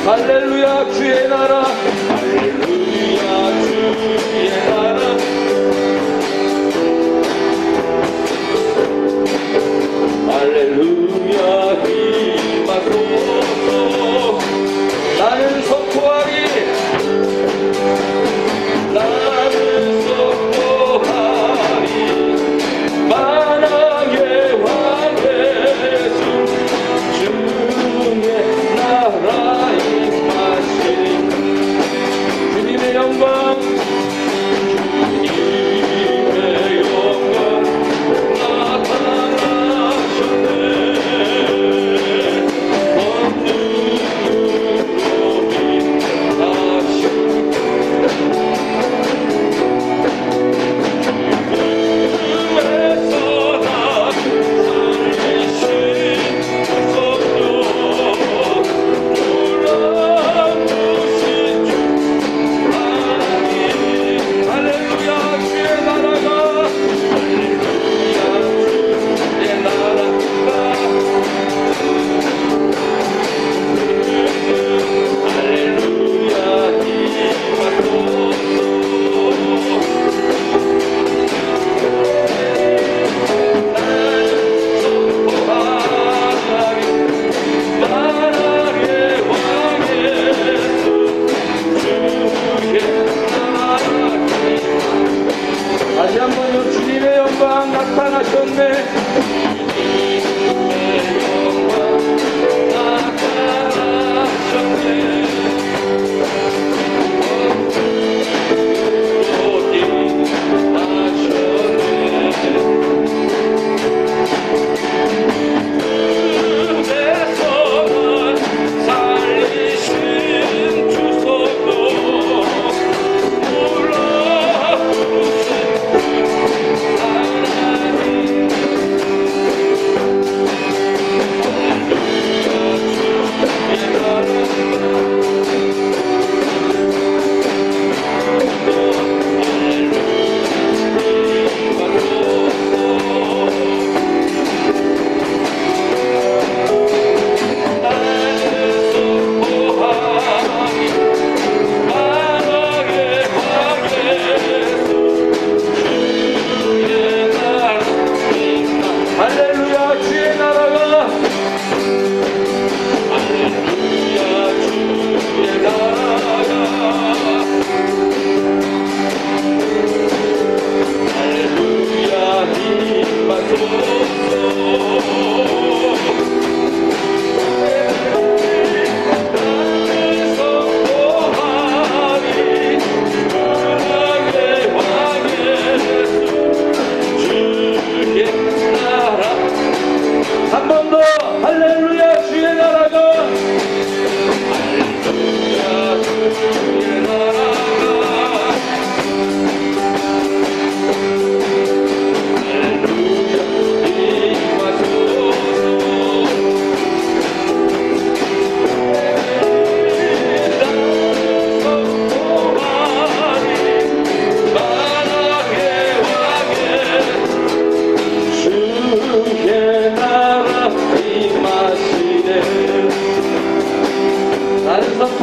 할렐루야 주의 나라, 할렐루야 주의 나라, 할렐루야 힘하소서. 나는 선포하리, 나는 선포하리, 만왕의 왕 예수 주의 나라에 주님의 영광, 주님의 영광 나타나셨네.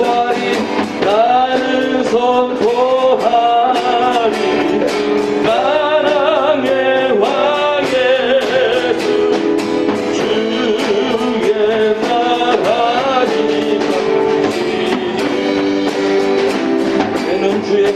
선포하리 나는 선포하리 만왕의 왕 예수 주의 나라니 내는 주의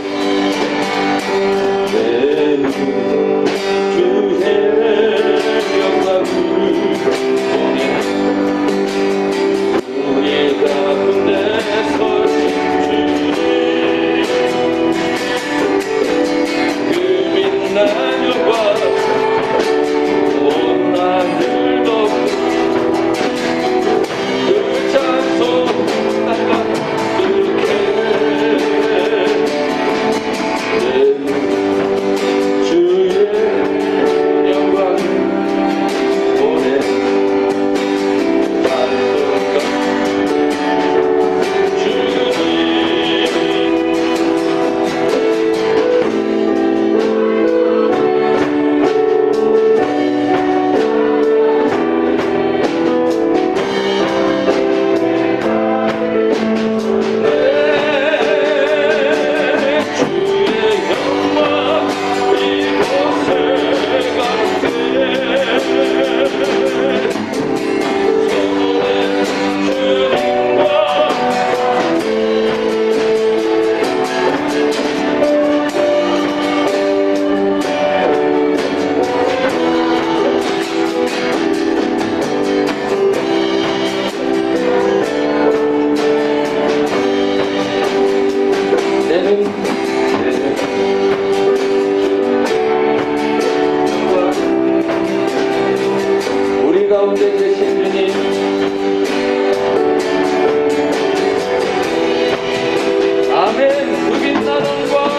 우리 가운데 계신 주님 아멘. 그 빛나는 광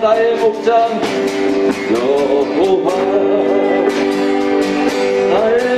나의 목장 여호와 나의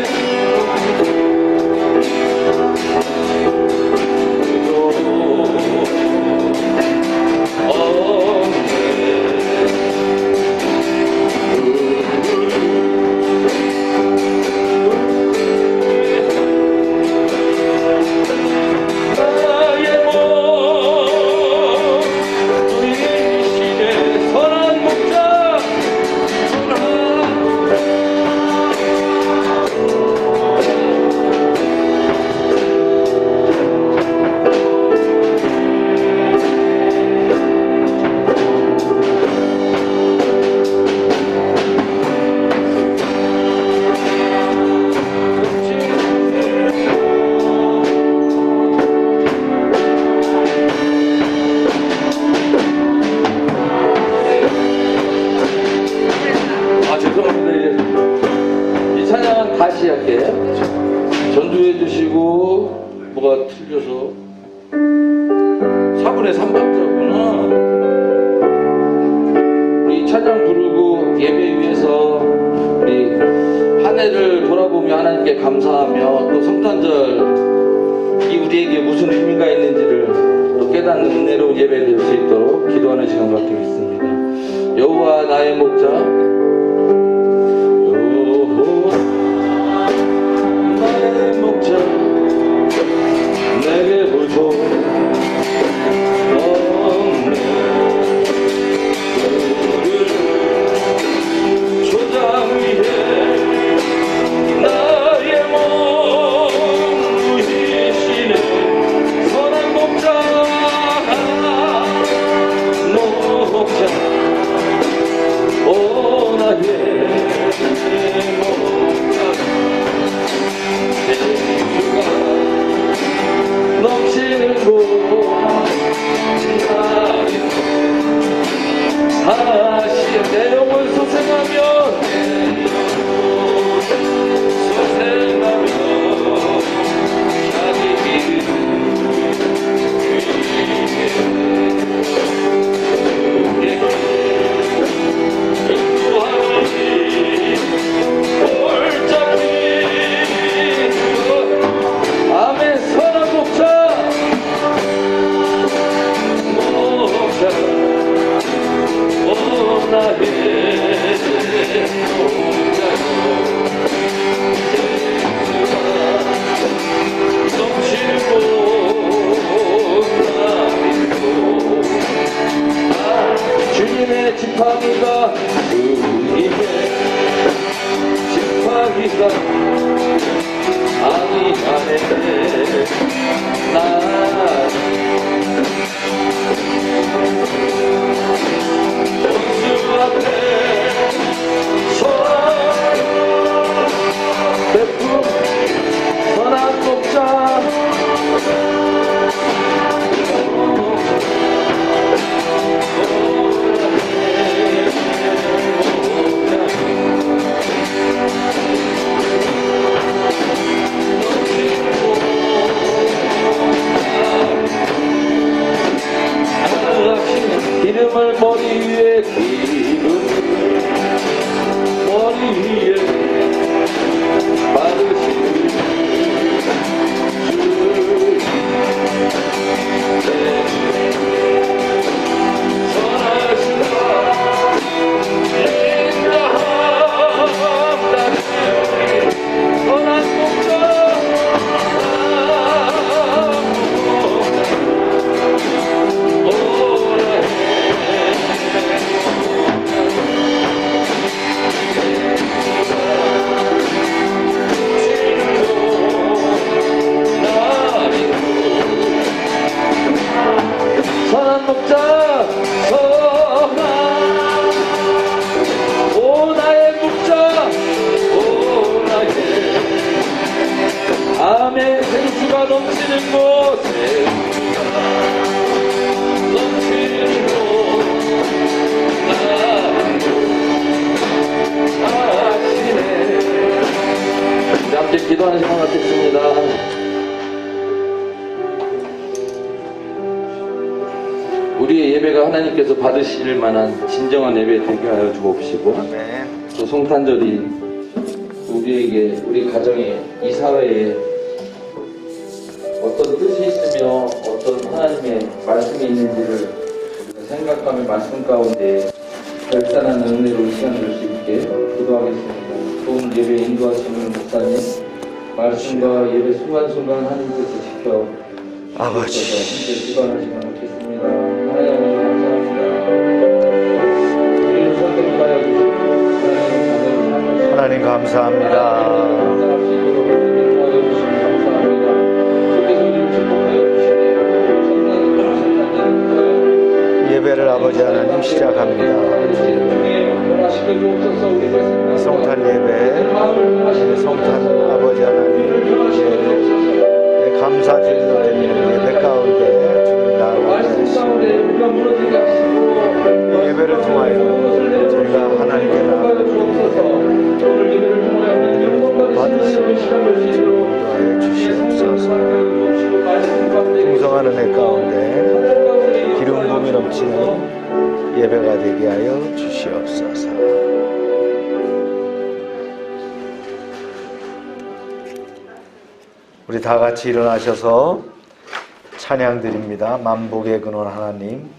다시 할게. 전도해 주시고 뭐가 틀려서 4분의 3박자구나. 우리 찬양 부르고 예배 위해서 우리 한 해를 돌아보며 하나님께 감사하며 또 성탄절이 우리에게 무슨 의미가 있는지를 또 깨닫는 은혜로운 예배 될 수 있도록 기도하는 시간 갖겠습니다. 여호와 나의 목자, 여호와 나의 목자, 내게 불도 없네. 그를 조장 위에 나의 몸 누이시네. 선한 목자, 목자, 오 나의 목자, 예수가 넘치는 곳 다시 내 영혼 소생하며 자기 이름 인도하니 골짜기. 아멘. 선한 목자, 목자, 오 나의 목자요, 넘치는 곳 나이고. 주님의 지팡이가, 주님의 지팡이가 아니 안에 나 원수 앞에 베품 선한 목자, 기름을 머리 위에, 기름을 머리 위에 바르시는 선한 목자, 선한, 오 나의 목자, 오 나의, 아멘. 생수가 넘치는 곳, 생수가 넘치는 곳 나시네. 이제 함께 기도하는 시간 갖겠습니다. 우리의 예배가 하나님께서 받으실 만한 진정한 예배 되게 하여 주옵시고, 또 성탄절이 우리에게, 우리 가정에, 이 사회에 어떤 뜻이 있으며 어떤 하나님의 말씀이 있는지를 생각하며 말씀 가운데 결단하는 은혜로운 시간을 줄 수 있게 기도하겠습니다. 오늘 예배 인도하시는 목사님, 말씀과 예배 순간순간 하나님께서 지켜 아버지, 함께 기도하는 시간 갖겠습니다. 하나님 아버지 감사합니다. 우리를 선택하여 주시고 하나님 감사합니다. 예배를 아버지 하나님 시작합니다. 성탄 예배, 성탄 아버지 하나님 감사절로 되는 예배 가운데 주님 나아가시고 예배를 통하여 저희가 하나님께 나아갈 때 받으실 인도하여 주시옵소서. 풍성한 은혜 가운데 기름 부음이 넘치는 예배가 되게 하여 주시옵소서. 우리 다 같이 일어나셔서 찬양 드립니다. 만복의 근원 하나님.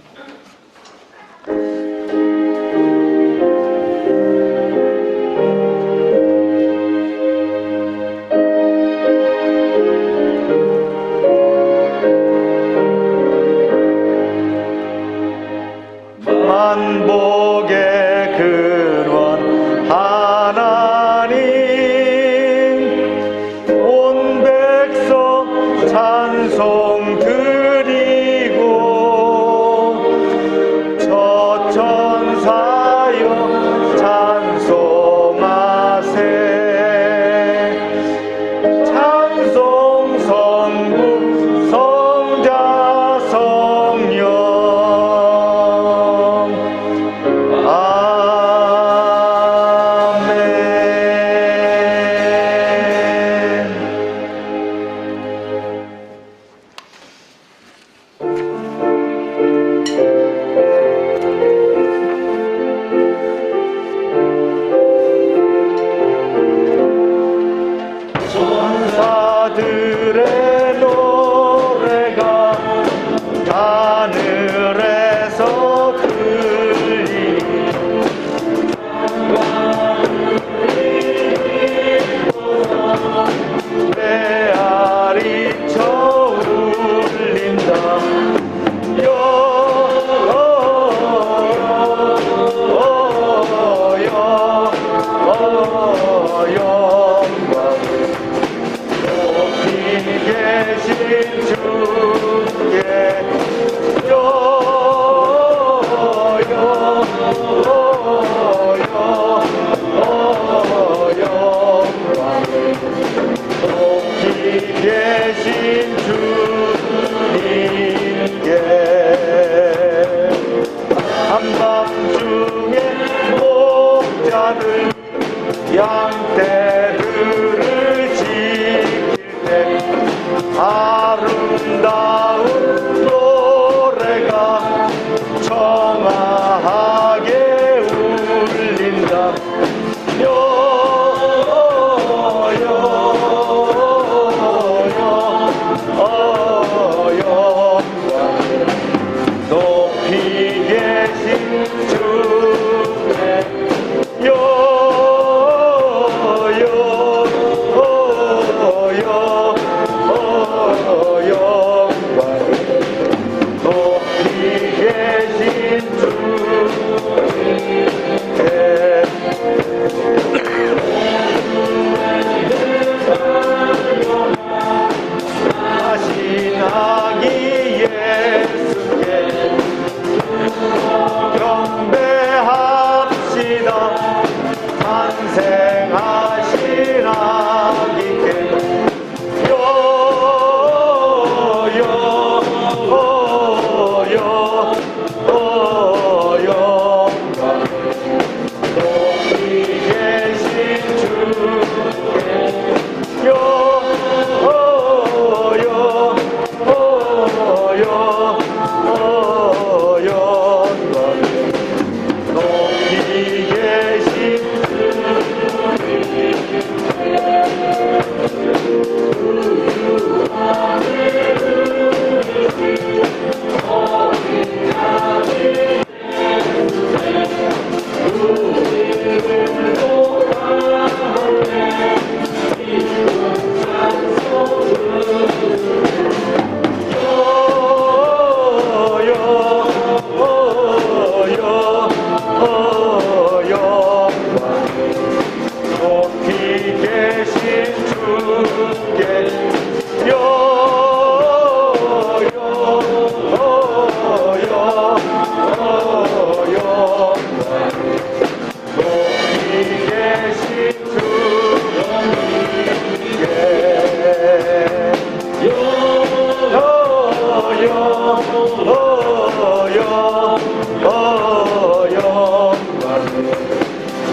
만복의 근원 하나님, 온 백성 찬송 드리고 저 천사여 찬송하세. 찬송 성부 성자 성령 전사들의 노래가 하늘에서 들리니 메아리쳐 울린다. 계신 주께 높이 계신 주님께 한밤중에 목자들 양떼들을 지킬 때 아름다운 노래가 청아하게 울린다. 높이 계신 주께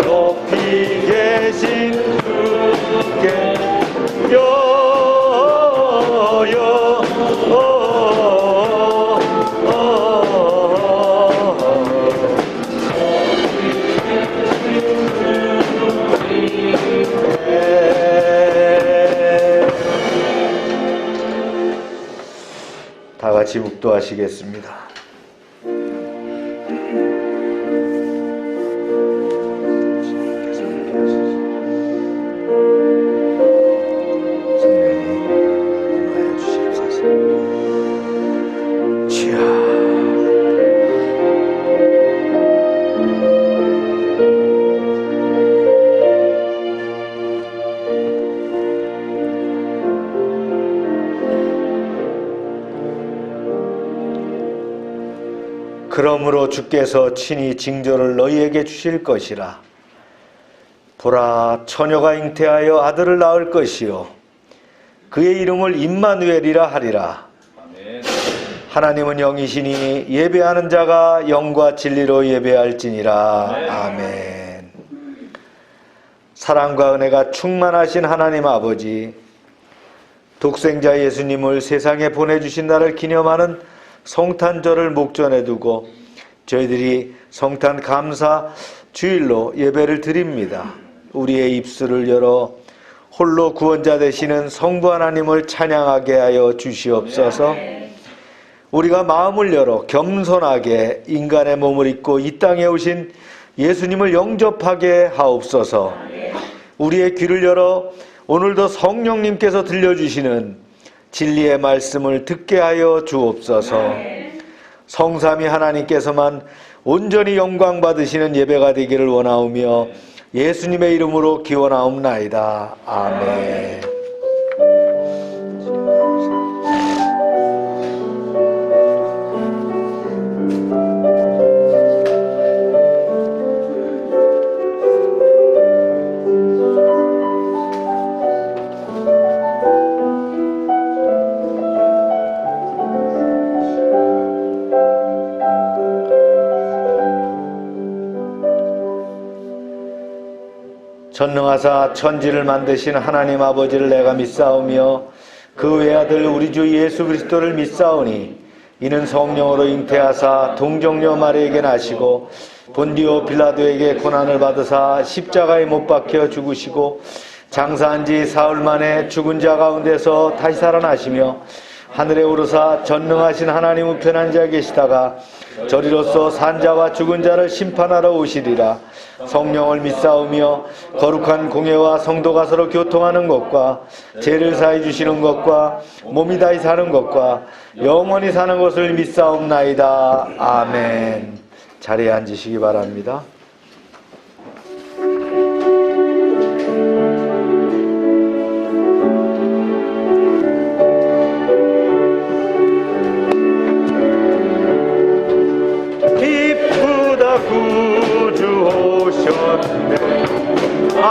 높이 계신 주께 같이 묵도하시겠습니다. 그러므로 주께서 친히 징조를 너희에게 주실 것이라. 보라, 처녀가 잉태하여 아들을 낳을 것이요 그의 이름을 임마누엘이라 하리라. 하나님은 영이시니 예배하는 자가 영과 진리로 예배할지니라. 아멘. 사랑과 은혜가 충만하신 하나님 아버지, 독생자 예수님을 세상에 보내주신 날을 기념하는 성탄절을 목전에 두고 저희들이 성탄 감사 주일로 예배를 드립니다. 우리의 입술을 열어 홀로 구원자 되시는 성부 하나님을 찬양하게 하여 주시옵소서. 우리가 마음을 열어 겸손하게 인간의 몸을 입고 이 땅에 오신 예수님을 영접하게 하옵소서. 우리의 귀를 열어 오늘도 성령님께서 들려주시는 진리의 말씀을 듣게 하여 주옵소서. 성삼위 하나님께서만 온전히 영광 받으시는 예배가 되기를 원하오며 예수님의 이름으로 기원하옵나이다. 아멘. 전능하사 천지를 만드신 하나님 아버지를 내가 믿사오며 그 외아들 우리 주 예수 그리스도를 믿사오니 이는 성령으로 잉태하사 동정녀 마리에게 나시고 본디오 빌라도에게 고난을 받으사 십자가에 못 박혀 죽으시고 장사한 지 사흘 만에 죽은 자 가운데서 다시 살아나시며 하늘에 오르사 전능하신 하나님 우편한 자에 계시다가 저리로서 산자와 죽은 자를 심판하러 오시리라. 성령을 믿사오며 거룩한 공예와 성도가 서로 교통하는 것과 죄를 사해 주시는 것과 몸이 다시 사는 것과 영원히 사는 것을 믿사옵나이다. 아멘. 자리에 앉으시기 바랍니다.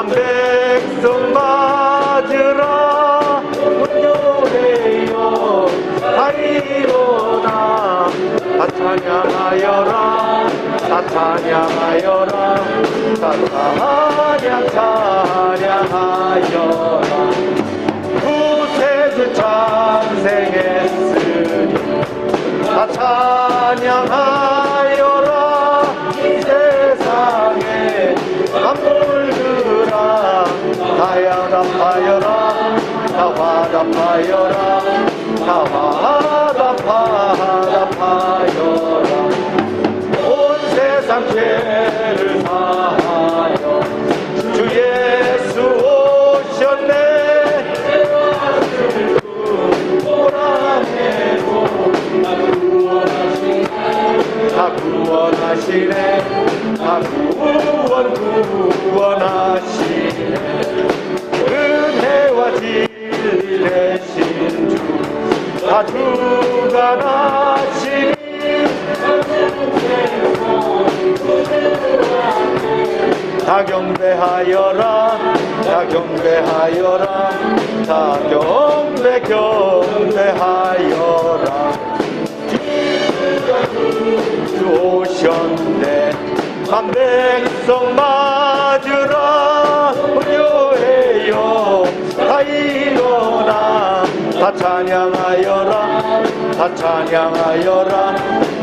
백성 맞으라 운yo해요 하이로나 다 찬양하여라 다 찬양하여라 다 찬양하여라 구세주 찬생했으니 다 찬양하여라 세상에 만물들아 다 화답하여라 다 화답하여라 다 화답하여라 온 세상 죄를 사하여 주 예수 오셨네 오라네로 다 구원하시네 다 구원하시네 은혜와 진리 되신 주 다 주관하시니 다 경배하여라 다 경배하여라 다 경배하여라 주 오셨네 한 백성 맞으라 운요해요 다 일어나 다 찬양하여라 다 찬양하여라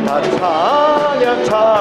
다 찬양하여라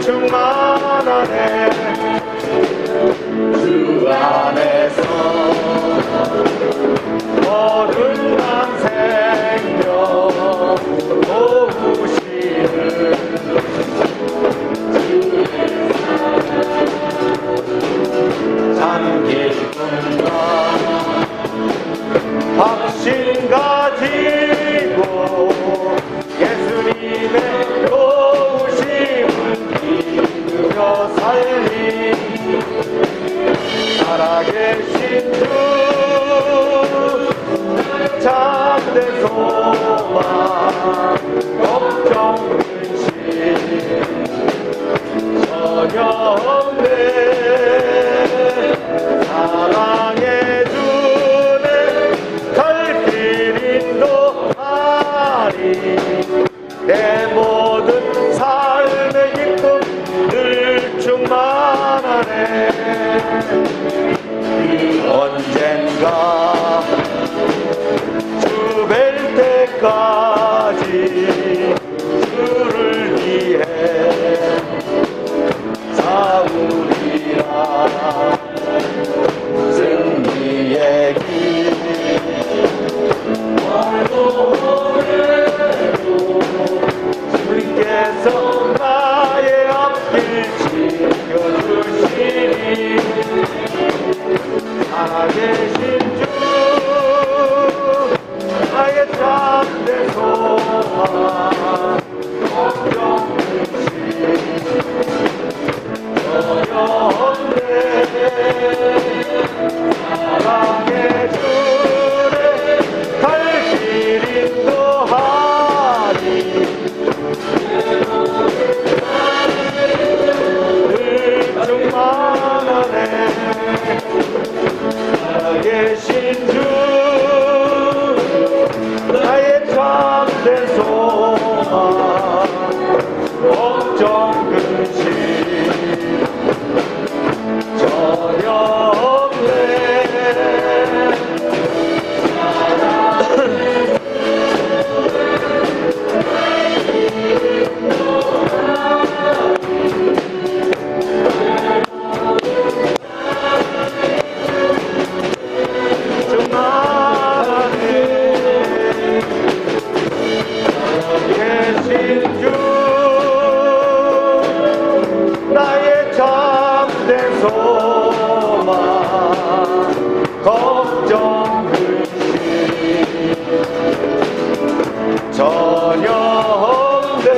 충만하네. 주 안에서 모든 난 생명 도우시는 잠기분과 확신 가지고 예수님의 도우심을 믿으며 살리 살아계신 주 참된 소망 걱정 근심 전혀 없네. 사랑해 주네 갈 길 인도하리. 내 모든 삶의 기쁨 늘 충만하네. 언젠가 주 뵐 때까지 주를 위해 싸우리라. 승리의 길 주께서 나의 앞길 지켜주시니 살아계신 주 나의 참된 소망 걱정 근심 전혀 없네. 사랑해 주네 갈 길 인도하리. 늘 충만하네. 살아계신 주 나의 참된 소망 걱정 근심 전혀 없네. 계신 주 나의 참된 소망 걱정 근심 전혀 없네.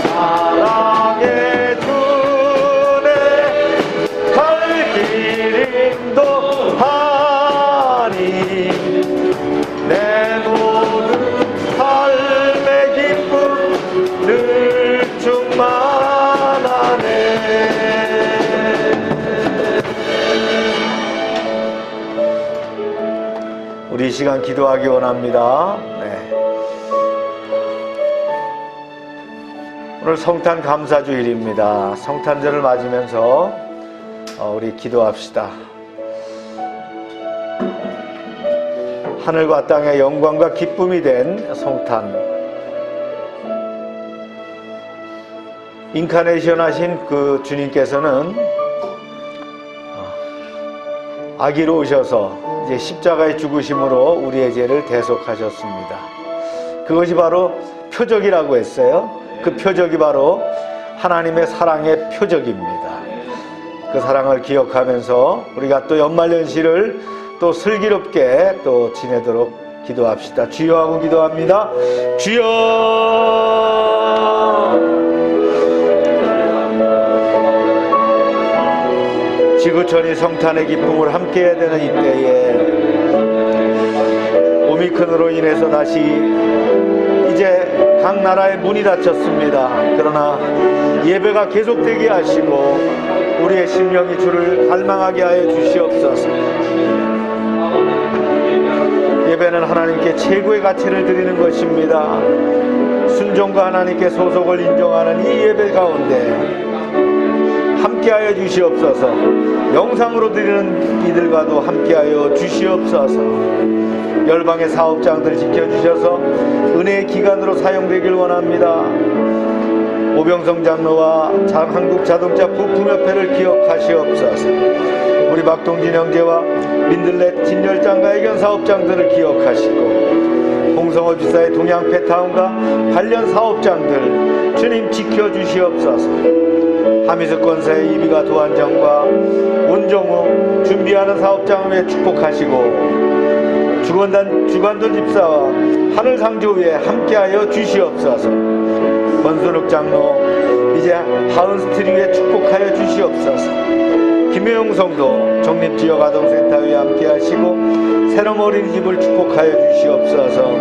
사랑해 주네 갈 길 인도하니. 내 모든 삶의 기쁨 늘 충만하네. 우리 이 시간 기도하기 원합니다. 오늘 성탄 감사주일입니다. 성탄절을 맞으면서 우리 기도합시다. 하늘과 땅의 영광과 기쁨이 된 성탄, 인카네이션 하신 그 주님께서는 아기로 오셔서 이제 십자가의 죽으심으로 우리의 죄를 대속하셨습니다. 그것이 바로 표적이라고 했어요. 그 표적이 바로 하나님의 사랑의 표적입니다. 그 사랑을 기억하면서 우리가 또 연말연시를 또 슬기롭게 또 지내도록 기도합시다. 주여 하고 기도합니다. 주여. 지구촌이 성탄의 기쁨을 함께해야 되는 이때에 오미크론으로 인해서 다시 이제 각 나라의 문이 닫혔습니다. 그러나 예배가 계속되게 하시고 우리의 심령이 주를 갈망하게 하여 주시옵소서. 예배는 하나님께 최고의 가치를 드리는 것입니다. 순종과 하나님께 소속을 인정하는 이 예배 가운데 함께하여 주시옵소서. 영상으로 드리는 이들과도 함께하여 주시옵소서. 열방의 사업장들 지켜주셔서 은혜의 기관으로 사용되길 원합니다. 오병성 장로와 한국자동차 부품협회를 기억하시옵소서. 우리 박동진 형제와 민들레 진열장가의견 사업장들을 기억하시고 홍성호 지사의 동양 페타운과 관련 사업장들 주님 지켜주시옵소서. 하미스 권사의 이비가 도안정과 온정우 준비하는 사업장을 축복하시고 주관돈 집사와 하늘상조위에 함께하여 주시옵소서. 권순욱 장로 이제 하은스트리트에 축복하여 주시옵소서. 김혜용 성도 정립지역아동센터에 함께하시고 새롬 어린이집을 축복하여 주시옵소서.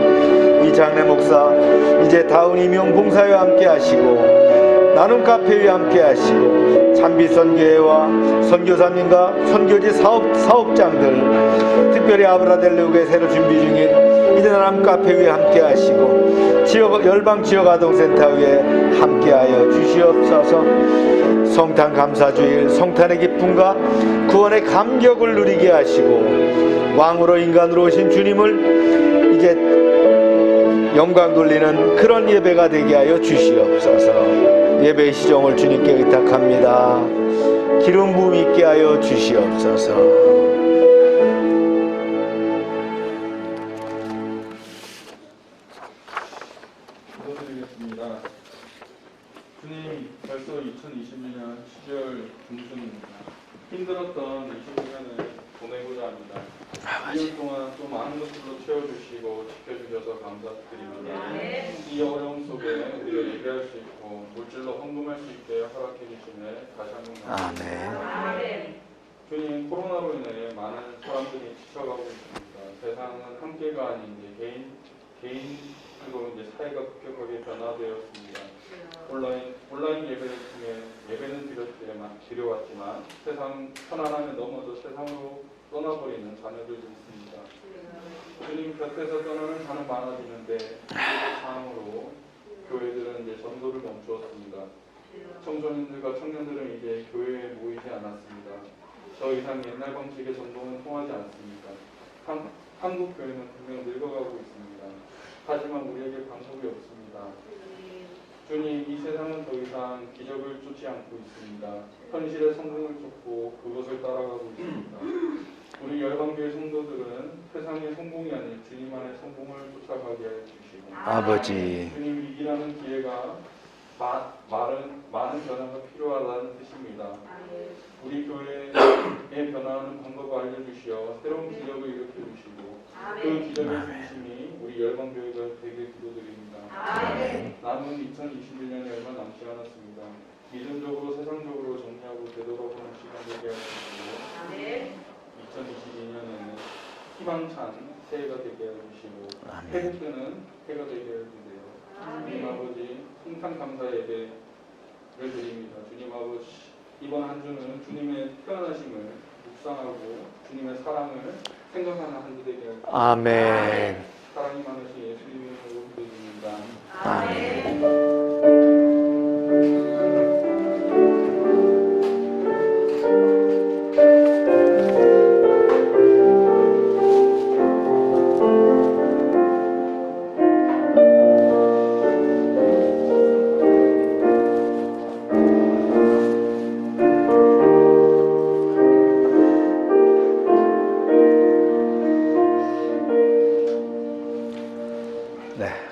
이장래 목사 이제 다운 임용 봉사에 함께하시고 나눔 카페에 함께하시고 찬비선교회와 선교사님과 선교지 사업장들 특별히 아브라델루에 새로 준비 중인 이제 나눔 카페에 함께하시고 열방 지역아동센터에 함께하여 주시옵소서. 성탄 감사주일 성탄의 기쁨과 구원의 감격을 누리게 하시고 왕으로 인간으로 오신 주님을 이제 영광 돌리는 그런 예배가 되게 하여 주시옵소서. 예배의 시종을 주님께 의탁합니다. 기름 부음 있게 하여 주시옵소서. 기도드리겠습니다. 주님, 벌써 2022년 12월 중순입니다. 힘들었던 22년을 보내고자 합니다. 2년 동안 또 많은 것들로 채워주시고 지켜주셔서 감사드립니다. 이 어려움 속에 우리가 예배할 수 있고 물질로 헌금할 수 있게 허락해 주시네 다시 한번 감사합니다. 주님, 코로나로 인해 많은 사람들이 지쳐가고 있습니다. 세상은 함께가 아닌 개인으로 이제 사회가 급격하게 변화되었습니다. 온라인 예배를 통해 예배는 드려왔지만 세상 편안함에 넘어져 세상으로 떠나버리는 자녀들도 있습니다. 주님 곁에서 떠나는 자는 많아지는데 그 상황으로 교회들은 이제 전도를 멈추었습니다. 청소년들과 청년들은 이제 교회에 모이지 않았습니다. 더 이상 옛날 방식의 전도는 통하지 않습니다. 한국 교회는 분명 늙어가고 있습니다. 하지만 우리에게 방법이 없습니다. 주님, 이 세상은 더 이상 기적을 쫓지 않고 있습니다. 현실의 성공을 쫓고 그것을 따라가고 있습니다. 우리 열방교회 성도들은 세상의 성공이 아닌 주님 안의 성공을 쫓아가게 하여 주시고 아버지 주님, 위기라는 기회가 많은 변화가 필요하다는 뜻입니다. 우리 교회의 변화하는 방법을 알려주시어 새로운 기적을 일으켜주시고 그 기적의 중심이 우리 열방교회가 되게 기도드립니다. 남은 2021년이 얼마 남지 않았습니다. 믿음적으로 세상적으로 정리하고 되돌아보는 시간 되게 하시고 2022년에는 희망찬 새해가 되게 해주시고 회복되는 해가 되게 해주세요. 주님 아버지, 성탄 감사 예배를 드립니다. 주님 아버지, 이번 한 주는 주님의 태어나심을 묵상하고 주님의 사랑을 생각하는 한 주 되게 해주세요. 아멘. 사랑이 많으신 예수님의 이름으로 기도드립니다. 아멘.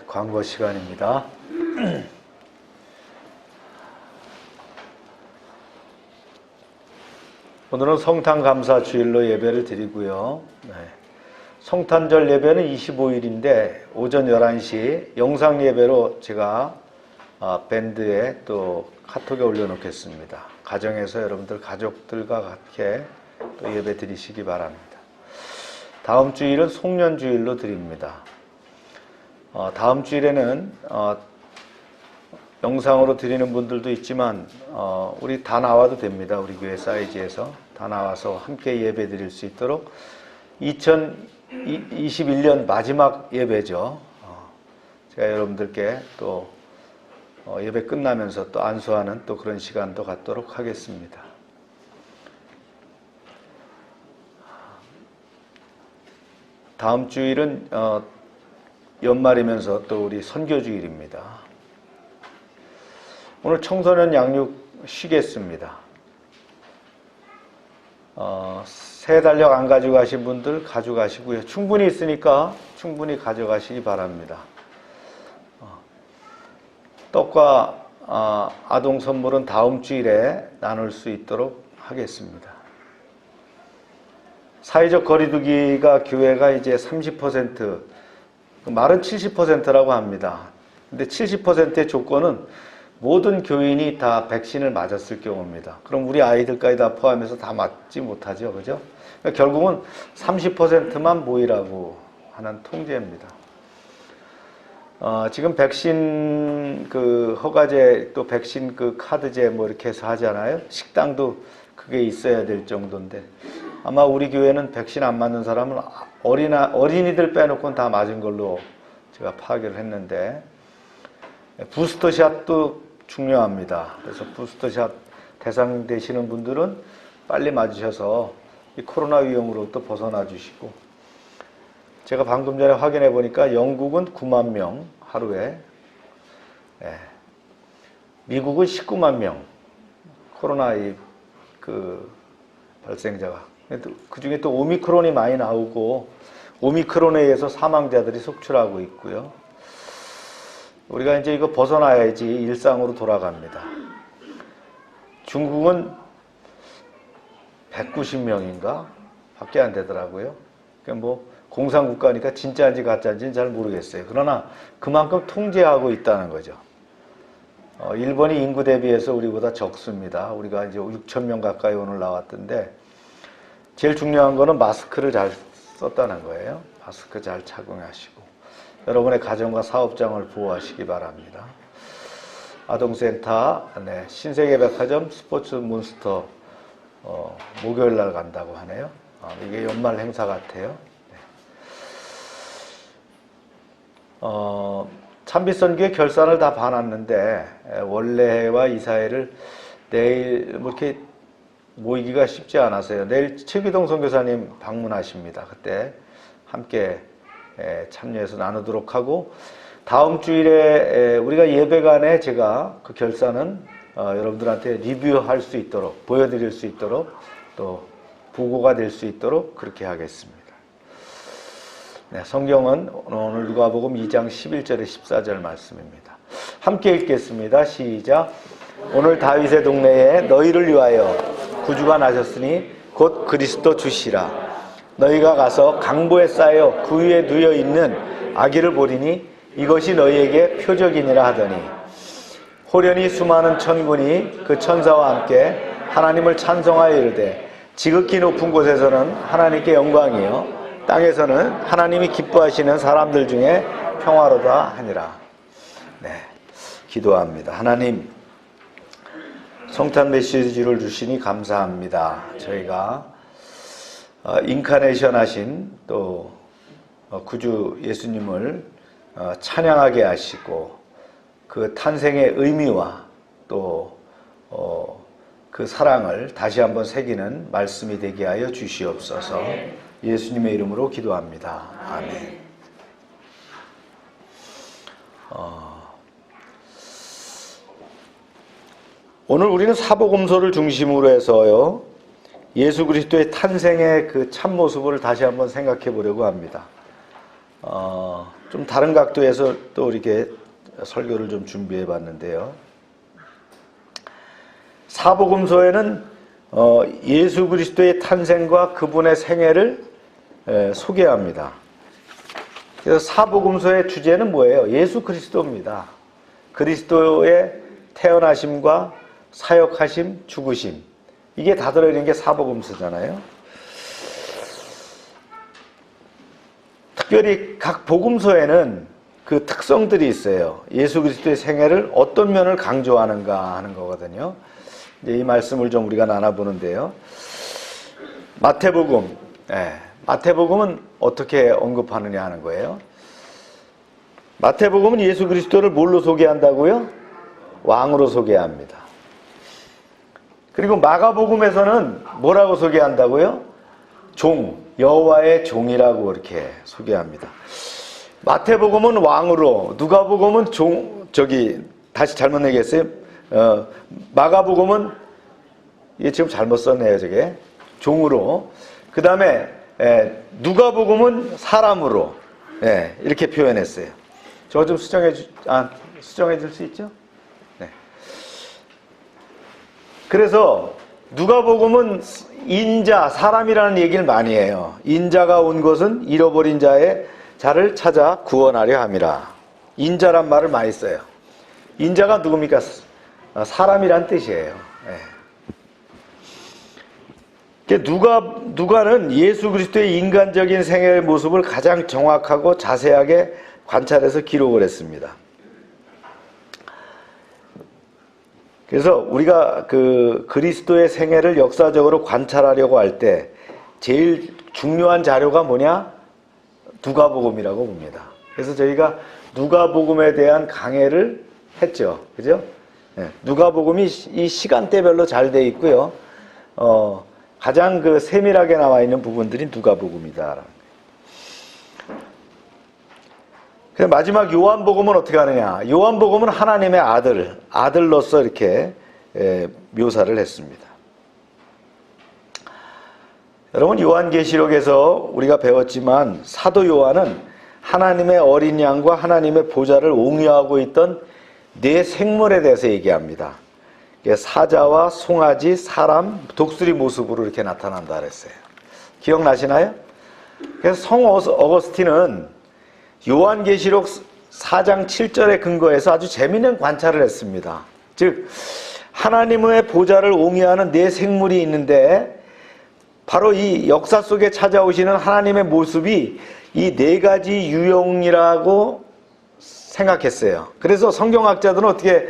광고 시간입니다. 오늘은 성탄 감사 주일로 예배를 드리고요. 성탄절 예배는 25일인데 오전 11시 영상 예배로 제가 밴드에 또 카톡에 올려놓겠습니다. 가정에서 여러분들 가족들과 함께 또 예배 드리시기 바랍니다. 다음 주일은 송년주일로 드립니다. 다음 주일에는 영상으로 드리는 분들도 있지만 우리 다 나와도 됩니다. 우리 교회 사이즈에서 다 나와서 함께 예배 드릴 수 있도록 2021년 마지막 예배죠. 제가 여러분들께 또 예배 끝나면서 또 안수하는 또 그런 시간도 갖도록 하겠습니다. 다음 주일은 연말이면서 또 우리 선교주일입니다. 오늘 청소년 양육 쉬겠습니다. 3달력 안 가져가신 분들 가져가시고요. 충분히 있으니까 충분히 가져가시기 바랍니다. 떡과 아동 선물은 다음 주일에 나눌 수 있도록 하겠습니다. 사회적 거리두기가 교회가 이제 30%, 말은 70%라고 합니다. 근데 70%의 조건은 모든 교인이 다 백신을 맞았을 경우입니다. 그럼 우리 아이들까지 다 포함해서 다 맞지 못하죠. 그죠? 그러니까 결국은 30%만 모이라고 하는 통제입니다. 지금 백신 허가제 또 백신 카드제 뭐 이렇게 해서 하잖아요. 식당도 그게 있어야 될 정도인데 아마 우리 교회는 백신 안 맞는 사람은 어린이들 빼놓고는 다 맞은 걸로 제가 파악을 했는데 부스터샷도 중요합니다. 그래서 부스터샷 대상 되시는 분들은 빨리 맞으셔서 이 코로나 위험으로부터 벗어나 주시고 제가 방금 전에 확인해 보니까 영국은 9만 명 하루에 미국은 19만 명 코로나 발생자가 그 중에 또 오미크론이 많이 나오고 오미크론에 의해서 사망자들이 속출하고 있고요. 우리가 이제 이거 벗어나야지 일상으로 돌아갑니다. 중국은 190명인가 밖에 안 되더라고요. 그러니까 뭐 공산국가니까 진짜인지 가짜인지는 잘 모르겠어요. 그러나 그만큼 통제하고 있다는 거죠. 일본이 인구 대비해서 우리보다 적습니다. 우리가 이제 6,000명 가까이 오늘 나왔던데 제일 중요한 거는 마스크를 잘 썼다는 거예요. 마스크 잘 착용하시고 여러분의 가정과 사업장을 보호하시기 바랍니다. 아동센터, 신세계백화점 스포츠 몬스터 목요일 날 간다고 하네요. 이게 연말 행사 같아요. 참빛선교회 결산을 다 봐놨는데 원래와 이사회를 내일 뭐 이렇게 모이기가 쉽지 않아서요. 내일 최기동 선교사님 방문하십니다. 그때 함께 참여해서 나누도록 하고 다음 주일에 우리가 예배간에 제가 그 결산은 여러분들한테 리뷰할 수 있도록 보여드릴 수 있도록 또 보고가 될 수 있도록 그렇게 하겠습니다. 성경은 오늘 누가복음 2장 11절에 14절 말씀입니다. 함께 읽겠습니다. 시작. 오늘 다윗의 동네에 너희를 위하여 구주가 나셨으니 곧 그리스도 주시라. 너희가 가서 강보에 쌓여 그 위에 누여 있는 아기를 보리니 이것이 너희에게 표적이니라 하더니 호련히 수많은 천군이 그 천사와 함께 하나님을 찬송하여 이르되 지극히 높은 곳에서는 하나님께 영광이요 땅에서는 하나님이 기뻐하시는 사람들 중에 평화로다 하니라. 기도합니다. 하나님 성탄 메시지를 주시니 감사합니다. 저희가 인카네이션 하신 또 구주 예수님을 찬양하게 하시고 그 탄생의 의미와 또 그 사랑을 다시 한번 새기는 말씀이 되게 하여 주시옵소서. 예수님의 이름으로 기도합니다. 아멘. 오늘 우리는 사복음서를 중심으로 해서요 예수 그리스도의 탄생의 그 참모습을 다시 한번 생각해 보려고 합니다. 좀 다른 각도에서 또 이렇게 설교를 좀 준비해 봤는데요. 사복음서에는 예수 그리스도의 탄생과 그분의 생애를 소개합니다. 그래서 사복음서의 주제는 뭐예요? 예수 그리스도입니다. 그리스도의 태어나심과 사역하심, 죽으심. 이게 다 들어있는 게 사복음서잖아요. 특별히 각 복음서에는 그 특성들이 있어요. 예수 그리스도의 생애를 어떤 면을 강조하는가 하는 거거든요. 이제 이 말씀을 좀 우리가 나눠보는데요. 마태복음, 마태복음은 어떻게 언급하느냐 하는 거예요. 마태복음은 예수 그리스도를 뭘로 소개한다고요? 왕으로 소개합니다. 그리고 마가복음에서는 뭐라고 소개한다고요? 종, 여호와의 종이라고 이렇게 소개합니다. 마태복음은 왕으로, 누가복음은 다시 잘못 얘기했어요. 마가복음은 이게 지금 잘못 썼네요, 저게. 종으로. 그 다음에 누가복음은 사람으로. 예, 이렇게 표현했어요. 저거 좀 수정해 줄 수 있죠? 네. 그래서 누가복음은 인자, 사람이라는 얘기를 많이 해요. 인자가 온 것은 잃어버린 자를 찾아 구원하려 함이라. 인자란 말을 많이 써요. 인자가 누굽니까? 사람이란 뜻이에요. 네. 누가는 예수 그리스도의 인간적인 생애의 모습을 가장 정확하고 자세하게 관찰해서 기록을 했습니다. 그래서 우리가 그 그리스도의 생애를 역사적으로 관찰하려고 할 때 제일 중요한 자료가 뭐냐? 누가복음이라고 봅니다. 그래서 저희가 누가복음에 대한 강해를 했죠. 그죠? 네. 누가복음이 이 시간대별로 잘 돼 있고요. 가장 그 세밀하게 나와 있는 부분들이 누가복음이다. 마지막 요한복음은 어떻게 하느냐? 요한복음은 하나님의 아들로서 이렇게 묘사를 했습니다. 여러분, 요한계시록에서 우리가 배웠지만 사도 요한은 하나님의 어린 양과 하나님의 보좌를 옹유하고 있던 네 생물에 대해서 얘기합니다. 사자와 송아지, 사람, 독수리 모습으로 이렇게 나타난다 그랬어요. 기억나시나요? 그래서 성 어거스틴은 요한계시록 4장 7절에 근거해서 아주 재미있는 관찰을 했습니다. 즉 하나님의 보좌를 옹이하는 네 생물이 있는데 바로 이 역사 속에 찾아오시는 하나님의 모습이 이 네 가지 유형이라고 생각했어요. 그래서 성경학자들은 어떻게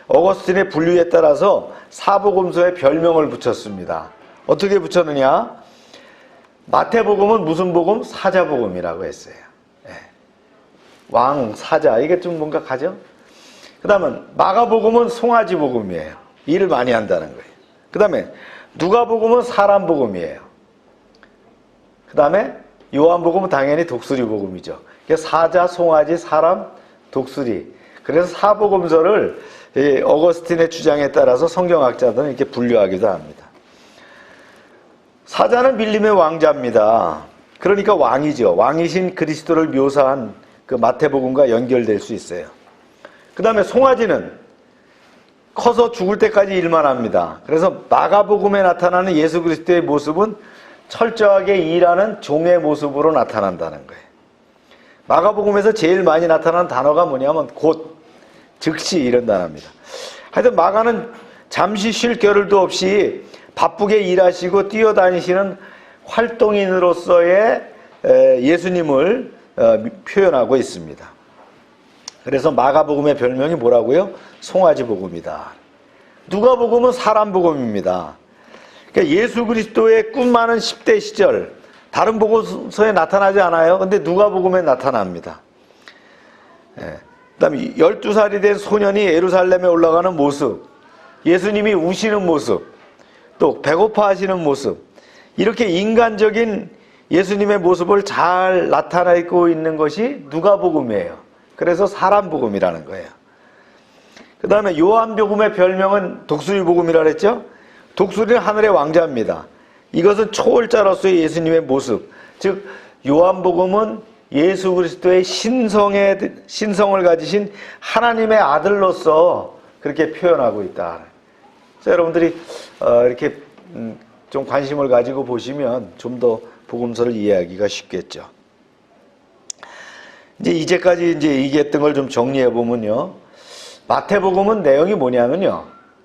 어거스틴의 분류에 따라서 사복음서에 별명을 붙였습니다. 어떻게 붙였느냐? 마태복음은 무슨 복음? 사자복음이라고 했어요. 왕, 사자, 이게 좀 뭔가 가죠? 그 다음에 마가복음은 송아지 복음이에요. 일을 많이 한다는 거예요. 그 다음에 누가복음은 사람 복음이에요. 그 다음에 요한복음은 당연히 독수리 복음이죠. 사자, 송아지, 사람, 독수리. 그래서 사복음서를 어거스틴의 주장에 따라서 성경학자들은 이렇게 분류하기도 합니다. 사자는 밀림의 왕자입니다. 그러니까 왕이죠. 왕이신 그리스도를 묘사한 그 마태복음과 연결될 수 있어요. 그 다음에 송아지는 커서 죽을 때까지 일만 합니다. 그래서 마가복음에 나타나는 예수 그리스도의 모습은 철저하게 일하는 종의 모습으로 나타난다는 거예요. 마가복음에서 제일 많이 나타나는 단어가 뭐냐면 곧, 즉시 이런 단어입니다. 하여튼 마가는 잠시 쉴 겨를도 없이 바쁘게 일하시고 뛰어다니시는 활동인으로서의 예수님을 표현하고 있습니다. 그래서 마가복음의 별명이 뭐라고요? 송아지복음이다. 누가복음은 사람복음입니다. 그러니까 예수 그리스도의 꿈 많은 10대 시절, 다른 복음서에 나타나지 않아요. 근데 누가복음에 나타납니다. 그 다음에 12살이 된 소년이 예루살렘에 올라가는 모습, 예수님이 우시는 모습, 또 배고파하시는 모습, 이렇게 인간적인 예수님의 모습을 잘 나타내고 있는 것이 누가복음이에요. 그래서 사람복음이라는 거예요. 그 다음에 요한복음의 별명은 독수리복음이라 그랬죠? 독수리는 하늘의 왕자입니다. 이것은 초월자로서의 예수님의 모습, 즉 요한복음은 예수 그리스도의 신성을 가지신 하나님의 아들로서 그렇게 표현하고 있다. 그래서 여러분들이 이렇게 좀 관심을 가지고 보시면 좀 더 복음서를 이해하기가 쉽겠죠. 이제까지 얘기했던 걸 좀 정리해 보면요. 마태복음은 내용이 뭐냐면요.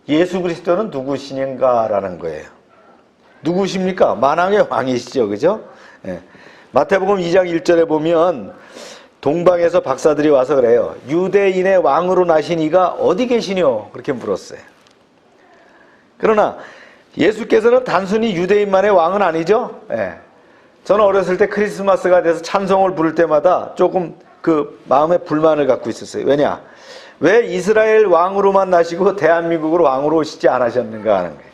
예수 그리스도는 누구시는가라는 거예요. 누구십니까? 만왕의 왕이시죠. 그죠? 예. 마태복음 2장 1절에 보면 동방에서 박사들이 와서 그래요. 유대인의 왕으로 나신 이가 어디 계시뇨? 그렇게 물었어요. 그러나 예수께서는 단순히 유대인만의 왕은 아니죠. 예. 저는 어렸을 때 크리스마스가 돼서 찬송을 부를 때마다 조금 그 마음에 불만을 갖고 있었어요. 왜냐? 왜 이스라엘 왕으로만 나시고 대한민국으로 왕으로 오시지 않으셨는가 하는 거예요.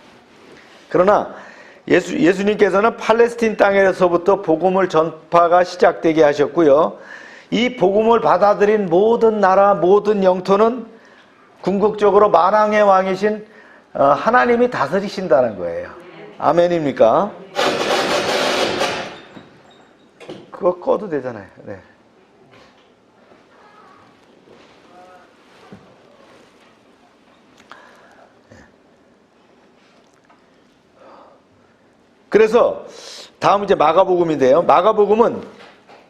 그러나 예수님께서는 팔레스틴 땅에서부터 복음을 전파가 시작되게 하셨고요. 이 복음을 받아들인 모든 나라, 모든 영토는 궁극적으로 만왕의 왕이신 하나님이 다스리신다는 거예요. 아멘입니까? 그거 꺼도 되잖아요. 네. 그래서 다음 이제 마가복음인데요. 마가복음은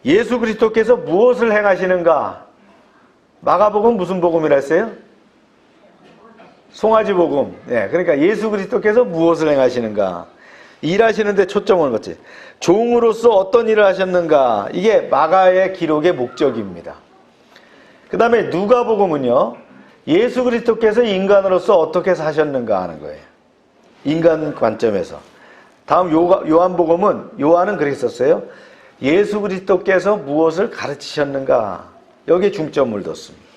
예수 그리스도께서 무엇을 행하시는가? 마가복음 무슨 복음이라 했어요? 송아지 복음. 네, 그러니까 예수 그리스도께서 무엇을 행하시는가? 일하시는데 초점을 맞지. 종으로서 어떤 일을 하셨는가? 이게 마가의 기록의 목적입니다. 그 다음에 누가복음은요, 예수 그리스도께서 인간으로서 어떻게 사셨는가 하는 거예요. 인간 관점에서. 다음 요한복음은, 요한은 그렇게 썼어요. 예수 그리스도께서 무엇을 가르치셨는가? 여기에 중점을 뒀습니다.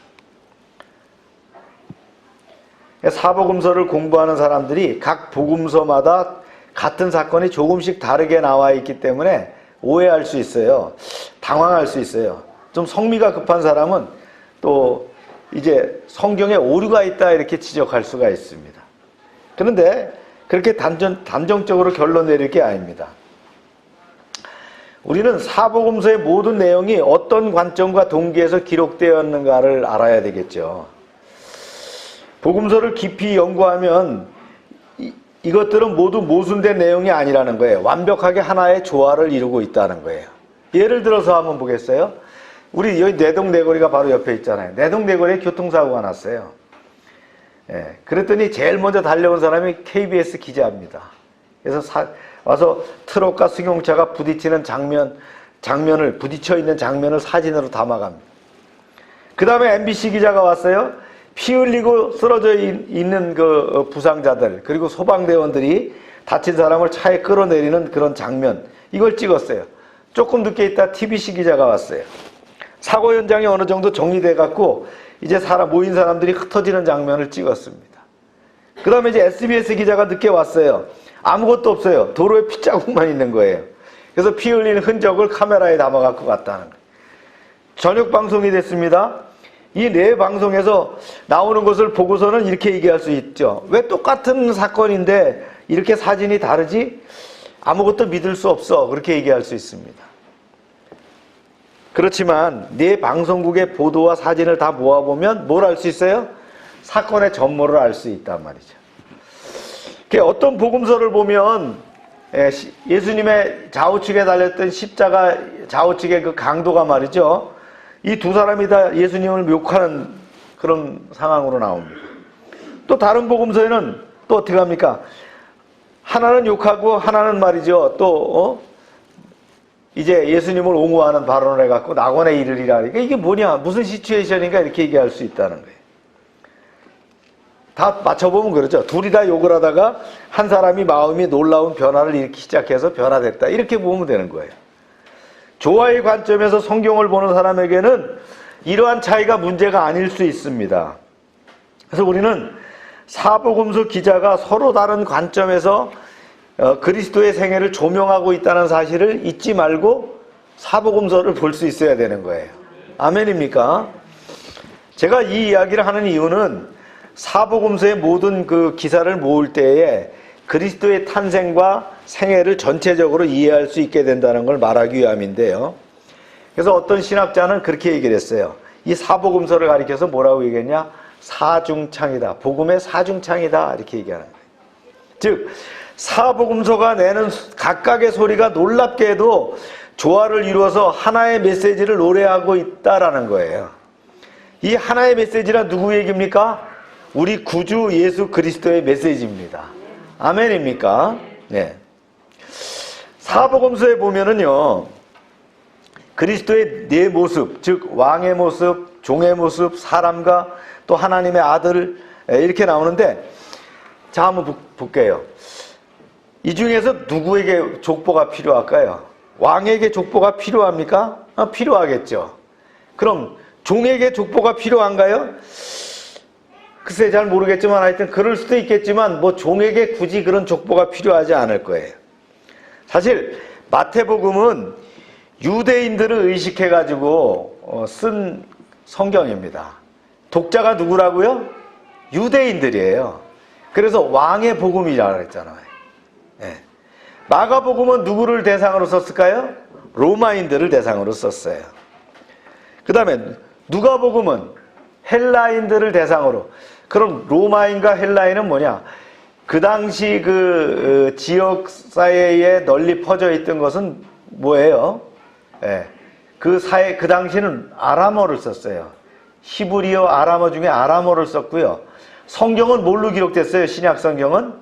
사복음서를 공부하는 사람들이 각 복음서마다 같은 사건이 조금씩 다르게 나와 있기 때문에 오해할 수 있어요. 당황할 수 있어요. 좀 성미가 급한 사람은 또 이제 성경에 오류가 있다 이렇게 지적할 수가 있습니다. 그런데 그렇게 단정적으로 결론 내릴 게 아닙니다. 우리는 사복음서의 모든 내용이 어떤 관점과 동기에서 기록되었는가를 알아야 되겠죠. 복음서를 깊이 연구하면 이것들은 모두 모순된 내용이 아니라는 거예요. 완벽하게 하나의 조화를 이루고 있다는 거예요. 예를 들어서 한번 보겠어요? 우리 여기 내동내거리가 바로 옆에 있잖아요. 내동내거리에 교통사고가 났어요. 예, 그랬더니 제일 먼저 달려온 사람이 KBS 기자입니다. 그래서 와서 트럭과 승용차가 부딪히는 장면을 부딪혀 있는 장면을 사진으로 담아갑니다. 그 다음에 MBC 기자가 왔어요. 피 흘리고 쓰러져 있는 그 부상자들 그리고 소방대원들이 다친 사람을 차에 끌어내리는 그런 장면, 이걸 찍었어요. 조금 늦게 있다 TBC 기자가 왔어요. 사고 현장이 어느 정도 정리돼 갖고 이제 모인 사람들이 흩어지는 장면을 찍었습니다. 그 다음에 이제 SBS 기자가 늦게 왔어요. 아무것도 없어요. 도로에 핏자국만 있는 거예요. 그래서 피 흘리는 흔적을 카메라에 담아 갖고 갔다는 거예요. 저녁 방송이 됐습니다. 이 네 방송에서 나오는 것을 보고서는 이렇게 얘기할 수 있죠. 왜 똑같은 사건인데 이렇게 사진이 다르지? 아무것도 믿을 수 없어. 그렇게 얘기할 수 있습니다. 그렇지만 네 방송국의 보도와 사진을 다 모아보면 뭘 알 수 있어요? 사건의 전모를 알 수 있단 말이죠. 어떤 복음서를 보면 예수님의 좌우측에 달렸던 십자가 좌우측의 그 강도가 말이죠. 이 두 사람이 다 예수님을 욕하는 그런 상황으로 나옵니다. 또 다른 복음서에는 또 어떻게 합니까? 하나는 욕하고 하나는 말이죠. 또 이제 예수님을 옹호하는 발언을 해갖고 낙원에 이르리라. 그러니까 이게 뭐냐? 무슨 시츄에이션인가? 이렇게 얘기할 수 있다는 거예요. 다 맞춰보면 그렇죠. 둘이 다 욕을 하다가 한 사람이 마음이 놀라운 변화를 일으키기 시작해서 변화됐다. 이렇게 보면 되는 거예요. 조화의 관점에서 성경을 보는 사람에게는 이러한 차이가 문제가 아닐 수 있습니다. 그래서 우리는 사복음서 기자가 서로 다른 관점에서 그리스도의 생애를 조명하고 있다는 사실을 잊지 말고 사복음서를 볼 수 있어야 되는 거예요. 아멘입니까? 제가 이 이야기를 하는 이유는 사복음서의 모든 그 기사를 모을 때에 그리스도의 탄생과 생애를 전체적으로 이해할 수 있게 된다는 걸 말하기 위함인데요. 그래서 어떤 신학자는 그렇게 얘기를 했어요. 이 사복음서를 가리켜서 뭐라고 얘기했냐? 사중창이다. 복음의 사중창이다. 이렇게 얘기하는 거예요. 즉 사복음서가 내는 각각의 소리가 놀랍게도 조화를 이루어서 하나의 메시지를 노래하고 있다라는 거예요. 이 하나의 메시지란 누구 얘기입니까? 우리 구주 예수 그리스도의 메시지입니다. 아멘입니까? 네. 사복음서에 보면은요, 그리스도의 네 모습, 즉 왕의 모습, 종의 모습, 사람과 또 하나님의 아들 이렇게 나오는데, 자 한번 볼게요. 이 중에서 누구에게 족보가 필요할까요? 왕에게 족보가 필요합니까? 필요하겠죠. 그럼 종에게 족보가 필요한가요? 글쎄 잘 모르겠지만 하여튼 그럴 수도 있겠지만 뭐 종에게 굳이 그런 족보가 필요하지 않을 거예요. 사실 마태복음은 유대인들을 의식해가지고 쓴 성경입니다. 독자가 누구라고요? 유대인들이에요. 그래서 왕의 복음이라고 했잖아요. 예. 마가복음은 누구를 대상으로 썼을까요? 로마인들을 대상으로 썼어요. 그 다음에 누가복음은 헬라인들을 대상으로. 그럼 로마인과 헬라인은 뭐냐? 그 당시 그 지역 사회에 널리 퍼져 있던 것은 뭐예요? 예. 그 당시는 아람어를 썼어요. 히브리어, 아람어 중에 아람어를 썼고요. 성경은 뭘로 기록됐어요? 신약 성경은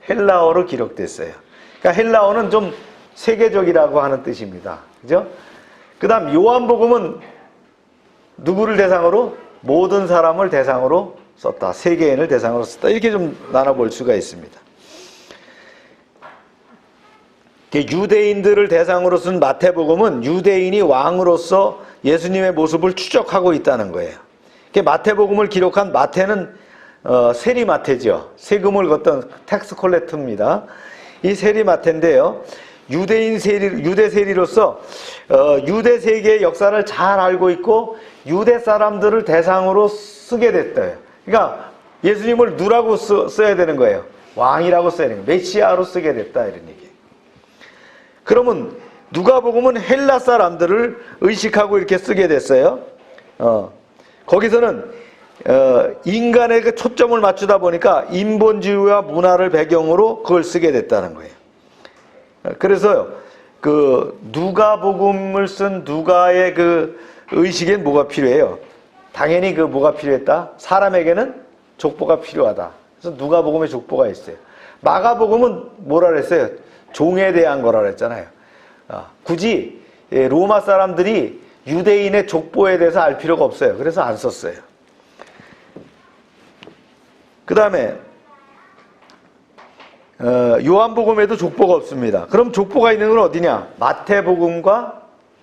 헬라어로 기록됐어요. 그러니까 헬라어는 좀 세계적이라고 하는 뜻입니다. 그죠? 그 다음 요한복음은 누구를 대상으로? 모든 사람을 대상으로 썼다. 세계인을 대상으로 썼다. 이렇게 좀 나눠볼 수가 있습니다. 유대인들을 대상으로 쓴 마태복음은 유대인이 왕으로서 예수님의 모습을 추적하고 있다는 거예요. 마태복음을 기록한 마태는 세리마태죠. 세금을 걷던 텍스 콜렉터입니다. 이 세리마태인데요. 유대 세리로서 유대 세계의 역사를 잘 알고 있고 유대 사람들을 대상으로 쓰게 됐대요. 그러니까 예수님을 누라고 써야 되는 거예요. 왕이라고 써야 되는 거예요. 메시아로 쓰게 됐다 이런 얘기예요. 그러면 누가복음은 헬라 사람들을 의식하고 이렇게 쓰게 됐어요. 거기서는 인간의 그 초점을 맞추다 보니까 인본주의와 문화를 배경으로 그걸 쓰게 됐다는 거예요. 그래서 그 누가복음을 쓴 누가의 그 의식엔 뭐가 필요해요? 당연히 그 뭐가 필요했다? 사람에게는 족보가 필요하다. 그래서 누가복음에 족보가 있어요. 마가복음은 뭐라 그랬어요? 종에 대한 거라 그랬잖아요. 굳이 로마 사람들이 유대인의 족보에 대해서 알 필요가 없어요. 그래서 안 썼어요. 그 다음에 요한복음에도 족보가 없습니다. 그럼 족보가 있는 건 어디냐? 마태복음과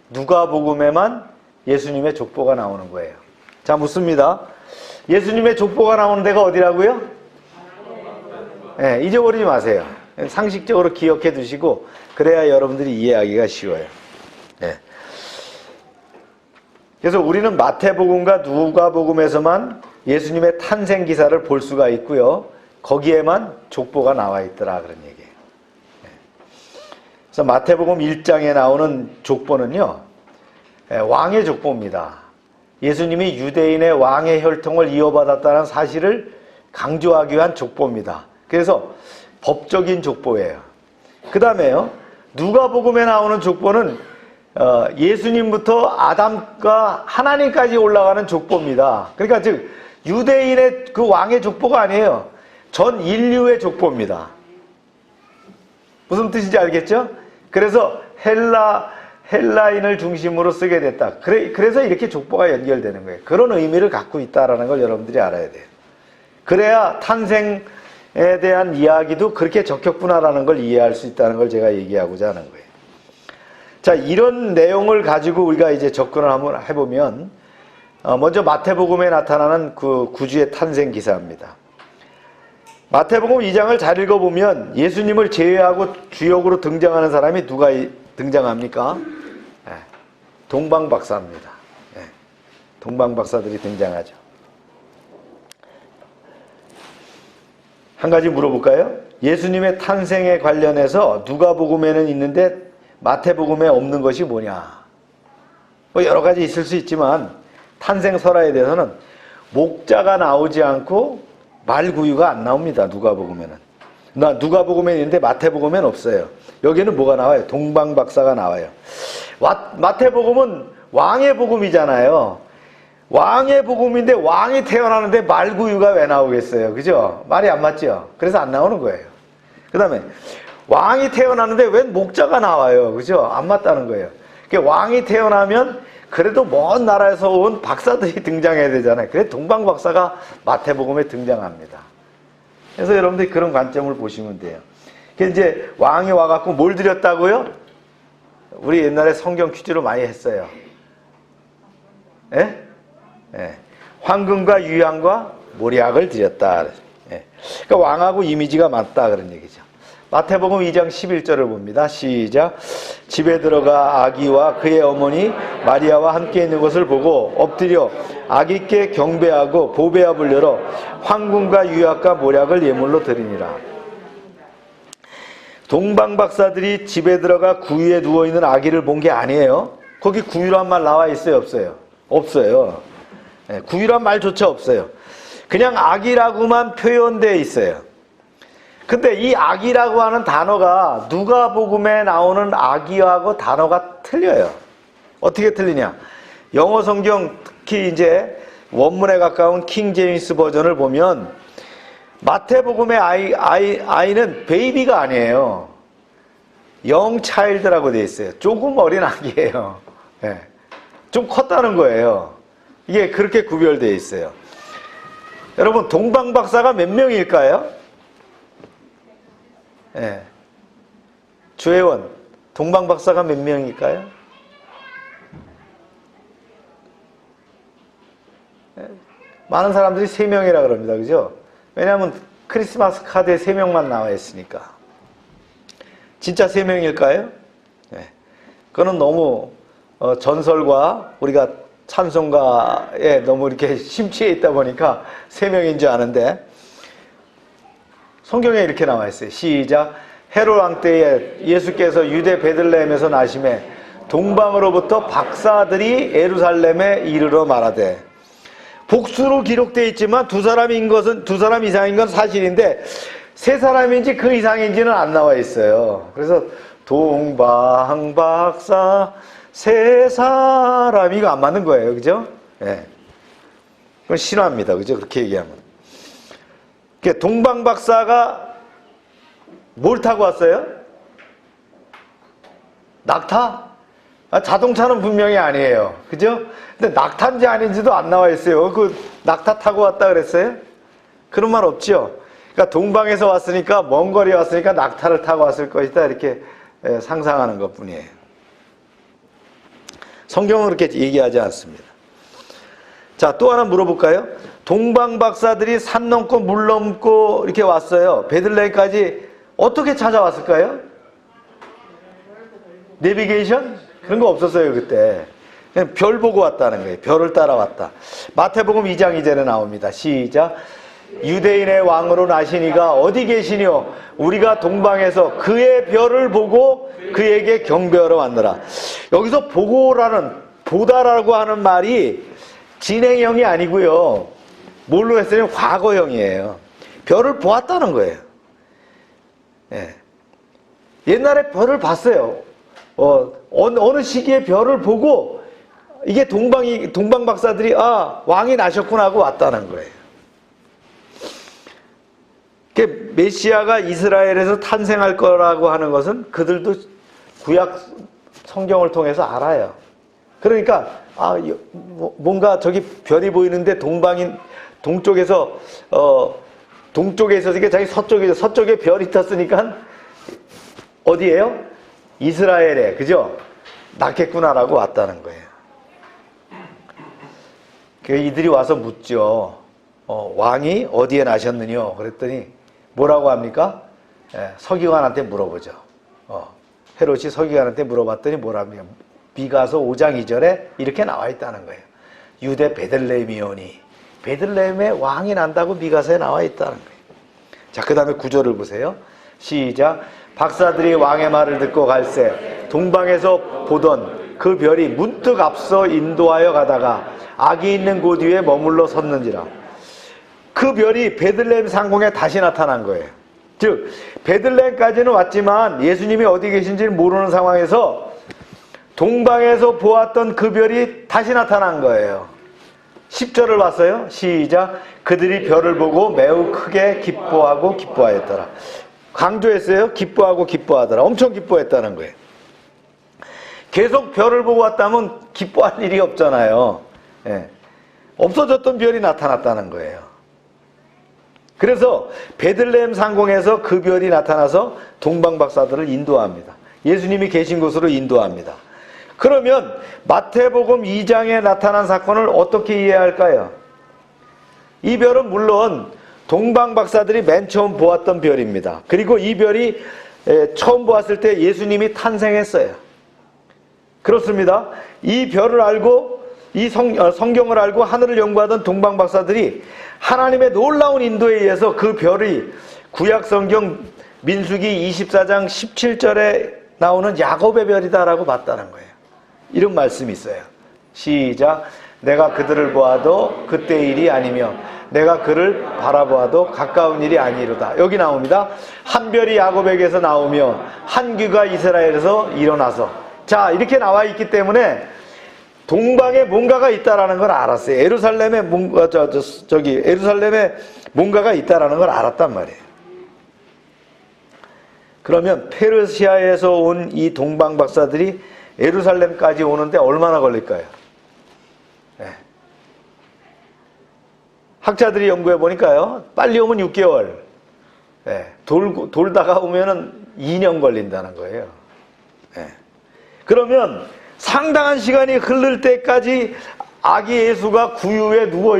누가복음에만 예수님의 족보가 나오는 거예요. 자, 묻습니다. 예수님의 족보가 나오는 데가 어디라고요? 네, 잊어버리지 마세요. 상식적으로 기억해 두시고 그래야 여러분들이 이해하기가 쉬워요. 네. 그래서 우리는 마태복음과 누가복음에서만 예수님의 탄생 기사를 볼 수가 있고요. 거기에만 족보가 나와 있더라 그런 얘기예요. 네. 그래서 마태복음 1장에 나오는 족보는요. 왕의 족보입니다. 예수님이 유대인의 왕의 혈통을 이어받았다는 사실을 강조하기 위한 족보입니다. 그래서 법적인 족보예요. 그 다음에요. 누가복음에 나오는 족보는 예수님부터 아담과 하나님까지 올라가는 족보입니다. 그러니까 즉 유대인의 그 왕의 족보가 아니에요. 전 인류의 족보입니다. 무슨 뜻인지 알겠죠? 그래서 헬라인을 중심으로 쓰게 됐다. 그래서 이렇게 족보가 연결되는 거예요. 그런 의미를 갖고 있다는 걸 여러분들이 알아야 돼요. 그래야 탄생에 대한 이야기도 그렇게 적혔구나라는 걸 이해할 수 있다는 걸 제가 얘기하고자 하는 거예요. 자, 이런 내용을 가지고 우리가 이제 접근을 한번 해보면 먼저 마태복음에 나타나는 그 구주의 탄생 기사입니다. 마태복음 2장을 잘 읽어보면 예수님을 제외하고 주역으로 등장하는 사람이 누가 등장합니까? 동방박사입니다. 동방박사들이 등장하죠. 한 가지 물어볼까요? 예수님의 탄생에 관련해서 누가복음에는 있는데 마태복음에 없는 것이 뭐냐? 뭐 여러 가지 있을 수 있지만 탄생 설화에 대해서는 목자가 나오지 않고 말구유가 안 나옵니다. 누가복음에는. 누가복음에 있는데 마태복음에는 없어요. 여기는 뭐가 나와요? 동방박사가 나와요. 마태복음은 왕의 복음이잖아요. 왕의 복음인데 왕이 태어나는데 말구유가 왜 나오겠어요? 그죠? 말이 안 맞죠? 그래서 안 나오는 거예요. 그 다음에 왕이 태어나는데 웬 목자가 나와요? 그죠? 안 맞다는 거예요. 왕이 태어나면 그래도 먼 나라에서 온 박사들이 등장해야 되잖아요. 그래서 동방박사가 마태복음에 등장합니다. 그래서 여러분들이 그런 관점을 보시면 돼요. 그래서 이제 왕이 와갖고 뭘 드렸다고요? 우리 옛날에 성경 퀴즈로 많이 했어요. 예? 예. 황금과 유향과 모략을 드렸다. 예. 그러니까 왕하고 이미지가 맞다 그런 얘기죠. 마태복음 2장 11절을 봅니다. 시작. 집에 들어가 아기와 그의 어머니 마리아와 함께 있는 것을 보고 엎드려 아기께 경배하고 보배압을 열어 황금과 유약과 모략을 예물로 드리니라. 동방박사들이 집에 들어가 구유에 누워있는 아기를 본 게 아니에요. 거기 구유란 말 나와 있어요? 없어요? 없어요. 구유란 말조차 없어요. 그냥 아기라고만 표현되어 있어요. 근데 이 아기라고 하는 단어가 누가복음에 나오는 아기하고 단어가 틀려요. 어떻게 틀리냐? 영어 성경 특히 이제 원문에 가까운 킹 제임스 버전을 보면 마태복음의 아이는 베이비가 아니에요. 영 차일드라고 되어 있어요. 조금 어린 아기예요. 네. 좀 컸다는 거예요. 이게 그렇게 구별되어 있어요. 여러분, 동방박사가 몇 명일까요? 예. 주혜원, 동방박사가 몇 명일까요? 예. 많은 사람들이 3명이라 그럽니다. 그죠? 왜냐하면 크리스마스 카드에 3명만 나와 있으니까. 진짜 3명일까요? 예. 그거는 너무 전설과 우리가 찬송가에 너무 이렇게 심취해 있다 보니까 3명인 줄 아는데, 성경에 이렇게 나와 있어요. 시작. 헤롯 왕 때에 예수께서 유대 베들레헴에서 나심에 동방으로부터 박사들이 예루살렘에 이르러 말하되, 복수로 기록되어 있지만 두 사람 이상인 건 사실인데 3사람인지 그 이상인지는 안 나와 있어요. 그래서 동방박사 3사람 이거 안 맞는 거예요. 그죠? 예. 그건 신화입니다. 그죠? 그렇게 얘기하면. 동방박사가 뭘 타고 왔어요? 낙타? 자동차는 분명히 아니에요. 그죠? 근데 낙타인지 아닌지도 안 나와 있어요. 그 낙타 타고 왔다 그랬어요? 그런 말 없죠? 그러니까 동방에서 왔으니까, 먼 거리 왔으니까 낙타를 타고 왔을 것이다. 이렇게 상상하는 것 뿐이에요. 성경은 그렇게 얘기하지 않습니다. 자, 또 하나 물어볼까요? 동방박사들이 산 넘고 물 넘고 이렇게 왔어요. 베들레헴까지 어떻게 찾아왔을까요? 내비게이션? 그런 거 없었어요, 그때. 그냥 별 보고 왔다는 거예요. 별을 따라왔다. 마태복음 2장 2절에 나옵니다. 시작. 유대인의 왕으로 나신 이가 어디 계시뇨? 우리가 동방에서 그의 별을 보고 그에게 경배하러 왔느라. 여기서 보다라고 하는 말이 진행형이 아니고요. 뭘로 했으면 과거형이에요. 별을 보았다는 거예요. 예. 옛날에 별을 봤어요. 어느 시기에 별을 보고 이게 동방박사들이 왕이 나셨구나 하고 왔다는 거예요. 메시아가 이스라엘에서 탄생할 거라고 하는 것은 그들도 구약 성경을 통해서 알아요. 그러니까 뭔가 저기 별이 보이는데 동쪽에서 있으니까 자기 서쪽에 별이 떴으니까 어디예요? 이스라엘에, 그죠? 낳겠구나라고 왔다는 거예요. 이들이 와서 묻죠. 왕이 어디에 나셨느냐? 그랬더니 뭐라고 합니까? 서기관한테 물어보죠. 헤롯이 서기관한테 물어봤더니 뭐랍니까? 미가서 5장 2절에 이렇게 나와 있다는 거예요. 유대 베들레헴이오니. 베들레헴에 왕이 난다고 미가서에 나와 있다는 거예요. 자, 그 다음에 9절을 보세요. 시작. 박사들이 왕의 말을 듣고 갈새 동방에서 보던 그 별이 문득 앞서 인도하여 가다가 아기 있는 곳 위에 머물러 섰는지라. 그 별이 베들레헴 상공에 다시 나타난 거예요. 즉 베들레헴까지는 왔지만 예수님이 어디 계신지를 모르는 상황에서 동방에서 보았던 그 별이 다시 나타난 거예요. 10절을 봤어요. 시작. 그들이 별을 보고 매우 크게 기뻐하고 기뻐하였더라. 강조했어요. 기뻐하고 기뻐하더라. 엄청 기뻐했다는 거예요. 계속 별을 보고 왔다면 기뻐할 일이 없잖아요. 예. 없어졌던 별이 나타났다는 거예요. 그래서 베들레헴 상공에서 그 별이 나타나서 동방박사들을 인도합니다. 예수님이 계신 곳으로 인도합니다. 그러면 마태복음 2장에 나타난 사건을 어떻게 이해할까요? 이 별은 물론 동방 박사들이 맨 처음 보았던 별입니다. 그리고 이 별이 처음 보았을 때 예수님이 탄생했어요. 그렇습니다. 이 별을 알고 이 성경을 알고 하늘을 연구하던 동방 박사들이 하나님의 놀라운 인도에 의해서 그 별이 구약 성경 민수기 24장 17절에 나오는 야곱의 별이다라고 봤다는 거예요. 이런 말씀이 있어요. 시작. 내가 그들을 보아도 그때 일이 아니며 내가 그를 바라보아도 가까운 일이 아니로다. 여기 나옵니다. 한 별이 야곱에게서 나오며 한 귀가 이스라엘에서 일어나서. 자, 이렇게 나와 있기 때문에 동방에 뭔가가 있다라는 걸 알았어요. 예루살렘에 예루살렘에 뭔가가 있다라는 걸 알았단 말이에요. 그러면 페르시아에서 온 이 동방 박사들이 예루살렘까지 오는데 얼마나 걸릴까요? 네. 학자들이 연구해 보니까요, 빨리 오면 6개월, 네. 돌다가 오면은 2년 걸린다는 거예요. 네. 그러면 상당한 시간이 흐를 때까지 아기 예수가 구유에 누워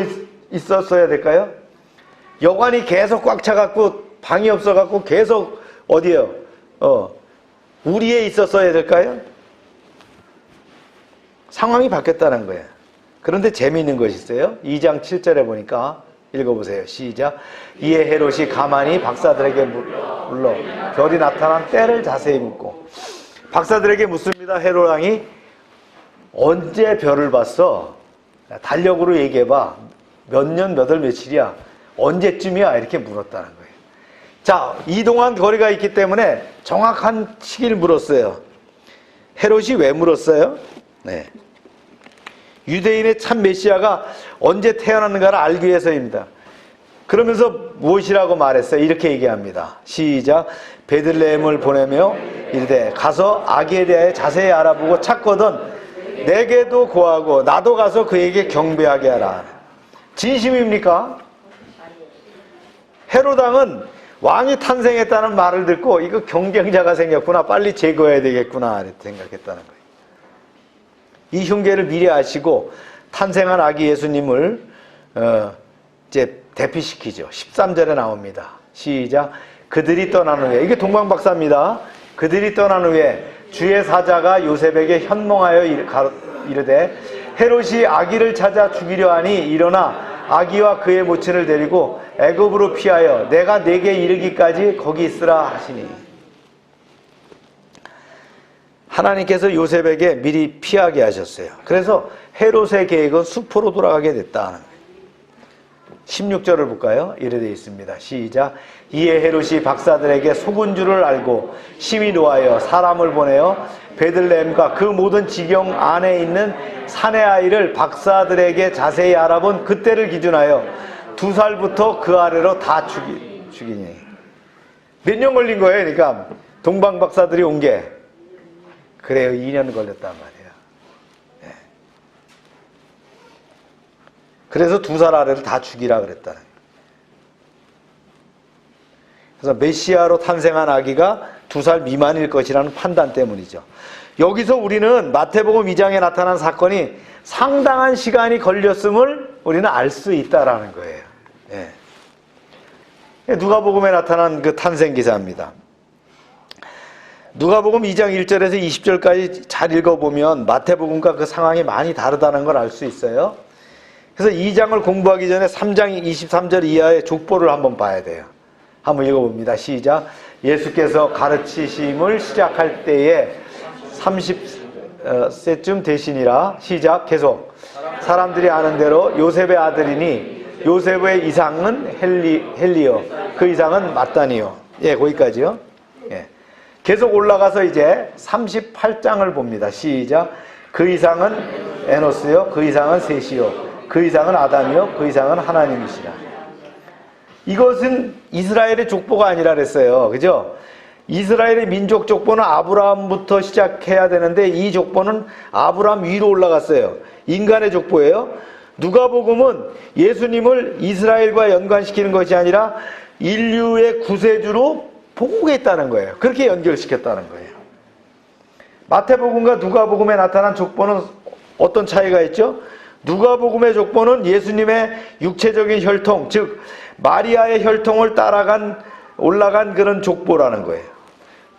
있었어야 될까요? 여관이 계속 꽉 차갖고 방이 없어갖고 계속 어디에요? 우리에 있었어야 될까요? 상황이 바뀌었다는 거예요. 그런데 재미있는 것이 있어요. 2장 7절에 보니까 읽어보세요. 시작. 이에 헤롯이 가만히 박사들에게 물러 별이 나타난 때를 자세히 묻고, 박사들에게 묻습니다. 헤롯 왕이 언제 별을 봤어? 달력으로 얘기해봐. 몇 년 몇 월 며칠이야? 언제쯤이야? 이렇게 물었다는 거예요. 자, 이동한 거리가 있기 때문에 정확한 시기를 물었어요. 헤롯이 왜 물었어요? 네. 유대인의 참 메시아가 언제 태어났는가를 알기 위해서입니다. 그러면서 무엇이라고 말했어요? 이렇게 얘기합니다. 시작. 베들레헴을 보내며 이르되 가서 아기에 대하여 자세히 알아보고 찾거든 내게도 고하고 나도 가서 그에게 경배하게 하라. 진심입니까? 헤롯 왕은 왕이 탄생했다는 말을 듣고 이거 경쟁자가 생겼구나, 빨리 제거해야 되겠구나 이렇게 생각했다는 거예요. 이 흉계를 미리 아시고 탄생한 아기 예수님을 이제 대피시키죠. 13절에 나옵니다. 시작. 그들이 떠난 후에, 이게 동방박사입니다. 그들이 떠난 후에 주의 사자가 요셉에게 현몽하여 이르되 헤롯이 아기를 찾아 죽이려 하니 일어나 아기와 그의 모친을 데리고 애굽으로 피하여 내가 내게 이르기까지 거기 있으라 하시니. 하나님께서 요셉에게 미리 피하게 하셨어요. 그래서 헤롯의 계획은 수포로 돌아가게 됐다. 16절을 볼까요? 이래 되어 있습니다. 시작. 이에 헤롯이 박사들에게 속은 줄을 알고 심히 노하여 사람을 보내어 베들레헴과 그 모든 지경 안에 있는 사내 아이를 박사들에게 자세히 알아본 그때를 기준하여 2살부터 그 아래로 다 죽이니. 몇 년 걸린 거예요? 그러니까 동방 박사들이 온 게. 그래요. 2년 걸렸단 말이에요. 네. 그래서 2살 아래를 다 죽이라 그랬다는 거예요. 그래서 메시아로 탄생한 아기가 2살 미만일 것이라는 판단 때문이죠. 여기서 우리는 마태복음 2장에 나타난 사건이 상당한 시간이 걸렸음을 우리는 알 수 있다라는 거예요. 예. 누가복음에 나타난 그 탄생 기사입니다. 누가복음 2장 1절에서 20절까지 잘 읽어보면 마태복음과 그 상황이 많이 다르다는 걸 알 수 있어요. 그래서 2장을 공부하기 전에 3장 23절 이하의 족보를 한번 봐야 돼요. 한번 읽어봅니다. 시작. 예수께서 가르치심을 시작할 때에 30세쯤 되시니라. 시작. 계속. 사람들이 아는 대로 요셉의 아들이니 요셉의 이상은 헬리요, 그 이상은 마따니요. 예, 거기까지요. 예. 계속 올라가서 이제 38장을 봅니다. 시작. 그 이상은 에노스요, 그 이상은 셋이요, 그 이상은 아담이요, 그 이상은 하나님이시라. 이것은 이스라엘의 족보가 아니라 그랬어요. 그죠? 이스라엘의 민족 족보는 아브라함부터 시작해야 되는데 이 족보는 아브라함 위로 올라갔어요. 인간의 족보예요. 누가복음은 예수님을 이스라엘과 연관시키는 것이 아니라 인류의 구세주로 보고했다는 거예요. 그렇게 연결시켰다는 거예요. 마태복음과 누가복음에 나타난 족보는 어떤 차이가 있죠? 누가복음의 족보는 예수님의 육체적인 혈통, 즉 마리아의 혈통을 올라간 그런 족보라는 거예요.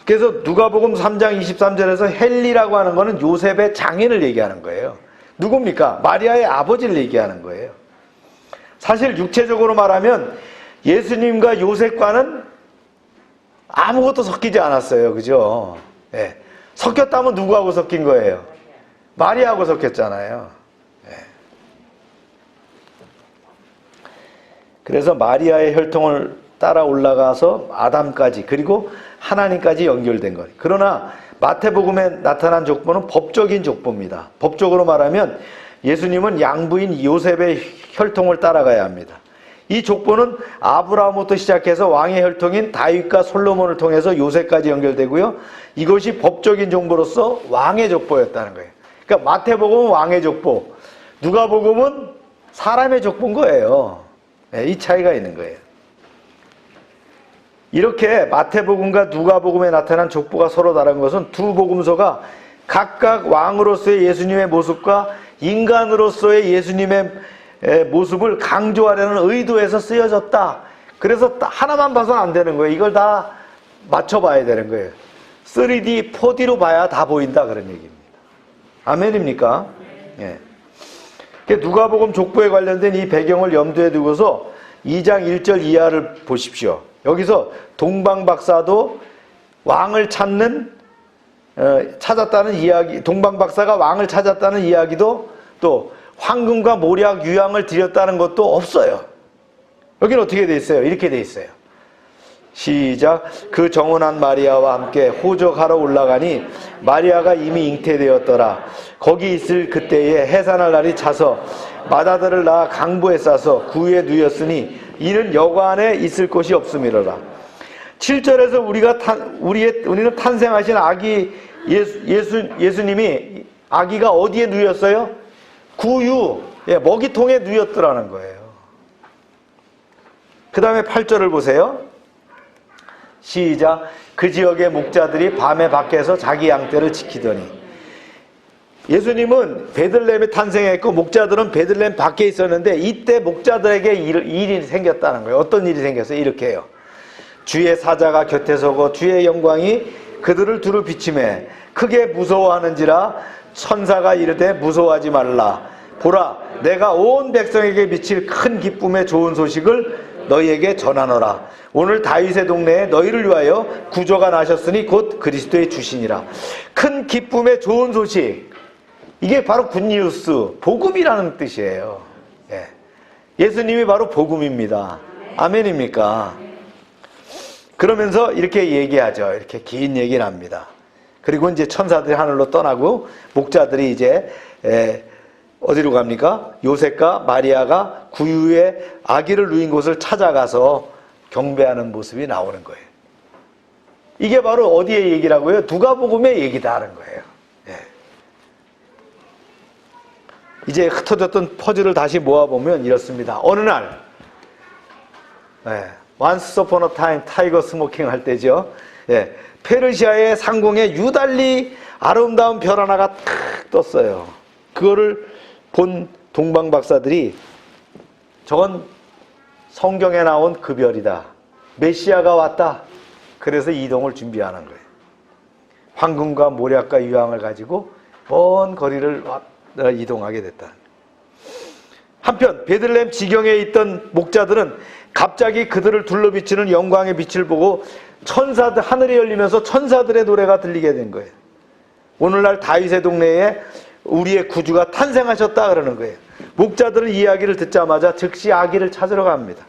그래서 누가복음 3장 23절에서 헬리라고 하는 거는 요셉의 장인을 얘기하는 거예요. 누굽니까? 마리아의 아버지를 얘기하는 거예요. 사실 육체적으로 말하면 예수님과 요셉과는 아무것도 섞이지 않았어요. 그죠? 예. 섞였다면 누구하고 섞인 거예요? 마리아하고 섞였잖아요. 예. 그래서 마리아의 혈통을 따라 올라가서 아담까지 그리고 하나님까지 연결된 거예요. 그러나 마태복음에 나타난 족보는 법적인 족보입니다. 법적으로 말하면 예수님은 양부인 요셉의 혈통을 따라가야 합니다. 이 족보는 아브라함부터 시작해서 왕의 혈통인 다윗과 솔로몬을 통해서 요셉까지 연결되고요. 이것이 법적인 족보로서 왕의 족보였다는 거예요. 그러니까 마태복음은 왕의 족보, 누가복음은 사람의 족보인 거예요. 네, 이 차이가 있는 거예요. 이렇게 마태복음과 누가복음에 나타난 족보가 서로 다른 것은 두 복음서가 각각 왕으로서의 예수님의 모습과 인간으로서의 예수님의 모습을 강조하려는 의도에서 쓰여졌다. 그래서 하나만 봐서는 안 되는 거예요. 이걸 다 맞춰봐야 되는 거예요. 3D, 4D로 봐야 다 보인다 그런 얘기입니다. 아멘입니까? 예. 누가복음 족보에 관련된 이 배경을 염두에 두고서 2장 1절 이하를 보십시오. 여기서 동방박사도 왕을 찾았다는 이야기, 동방박사가 왕을 찾았다는 이야기도 또 황금과 모략 유향을 드렸다는 것도 없어요. 여기는 어떻게 돼 있어요? 이렇게 돼 있어요. 시작. 그 정혼한 마리아와 함께 호적하러 올라가니 마리아가 이미 잉태되었더라. 거기 있을 그때에 해산할 날이 차서 마다들을 낳아 강보에 싸서 구유에 누였으니 이는 여관에 있을 곳이 없음이로라. 7절에서 우리는 탄생하신 아기 예수님이 아기가 어디에 누였어요? 구유, 먹이통에 누였더라는 거예요. 그 다음에 8절을 보세요. 시작. 그 지역의 목자들이 밤에 밖에서 자기 양떼를 지키더니. 예수님은 베들레헴에 탄생했고 목자들은 베들레헴 밖에 있었는데 이때 목자들에게 일이 생겼다는 거예요. 어떤 일이 생겼어요? 이렇게 해요. 주의 사자가 곁에 서고 주의 영광이 그들을 두루 비치매 크게 무서워하는지라 천사가 이르되 무서워하지 말라. 보라, 내가 온 백성에게 미칠 큰 기쁨의 좋은 소식을 너희에게 전하노라. 오늘 다윗의 동네에 너희를 위하여 구조가 나셨으니 곧 그리스도의 주시니라. 큰 기쁨의 좋은 소식. 이게 바로 굿뉴스, 복음이라는 뜻이에요. 예. 예수님이 바로 복음입니다. 아멘입니까? 그러면서 이렇게 얘기하죠. 이렇게 긴 얘기를 합니다. 그리고 이제 천사들이 하늘로 떠나고 목자들이 이제 어디로 갑니까? 요셉과 마리아가 구유에 아기를 누인 곳을 찾아가서 경배하는 모습이 나오는 거예요. 이게 바로 어디의 얘기라고요? 누가복음의 얘기다 하는 거예요. 예. 이제 흩어졌던 퍼즐을 다시 모아보면 이렇습니다. 어느 날 Once upon a time 타이거 스모킹 할 때죠. 예. 페르시아의 상공에 유달리 아름다운 별 하나가 탁 떴어요. 그거를 본 동방박사들이 저건 성경에 나온 그 별이다. 메시아가 왔다. 그래서 이동을 준비하는 거예요. 황금과 모략과 유향을 가지고 먼 거리를 이동하게 됐다. 한편 베들레헴 지경에 있던 목자들은 갑자기 그들을 둘러비치는 영광의 빛을 보고 하늘이 열리면서 천사들의 노래가 들리게 된 거예요. 오늘날 다윗의 동네에 우리의 구주가 탄생하셨다 그러는 거예요. 목자들은 이 이야기를 듣자마자 즉시 아기를 찾으러 갑니다.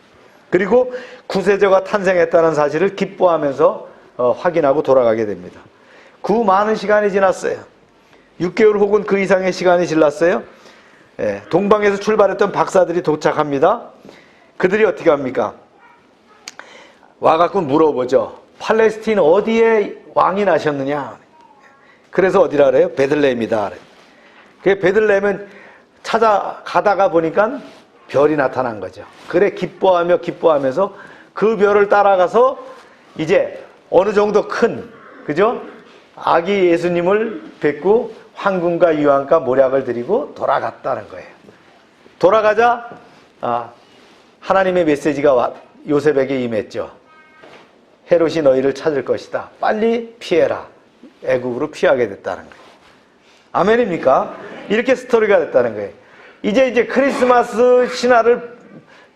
그리고 구세주가 탄생했다는 사실을 기뻐하면서 확인하고 돌아가게 됩니다. 그 많은 시간이 지났어요. 6개월 혹은 그 이상의 시간이 지났어요. 동방에서 출발했던 박사들이 도착합니다. 그들이 어떻게 합니까? 와갖고 물어보죠. 팔레스틴 어디에 왕이 나셨느냐? 그래서 어디라 그래요? 베들레헴이다. 그 베들레헴은 찾아가다가 보니까 별이 나타난 거죠. 그래 기뻐하면서 그 별을 따라가서 이제 어느 정도 큰, 그죠? 아기 예수님을 뵙고 황금과 유향과 모략을 드리고 돌아갔다는 거예요. 돌아가자 하나님의 메시지가 요셉에게 임했죠. 헤롯이 너희를 찾을 것이다. 빨리 피해라. 애국으로 피하게 됐다는 거예요. 아멘입니까? 이렇게 스토리가 됐다는 거예요. 이제 크리스마스 신화를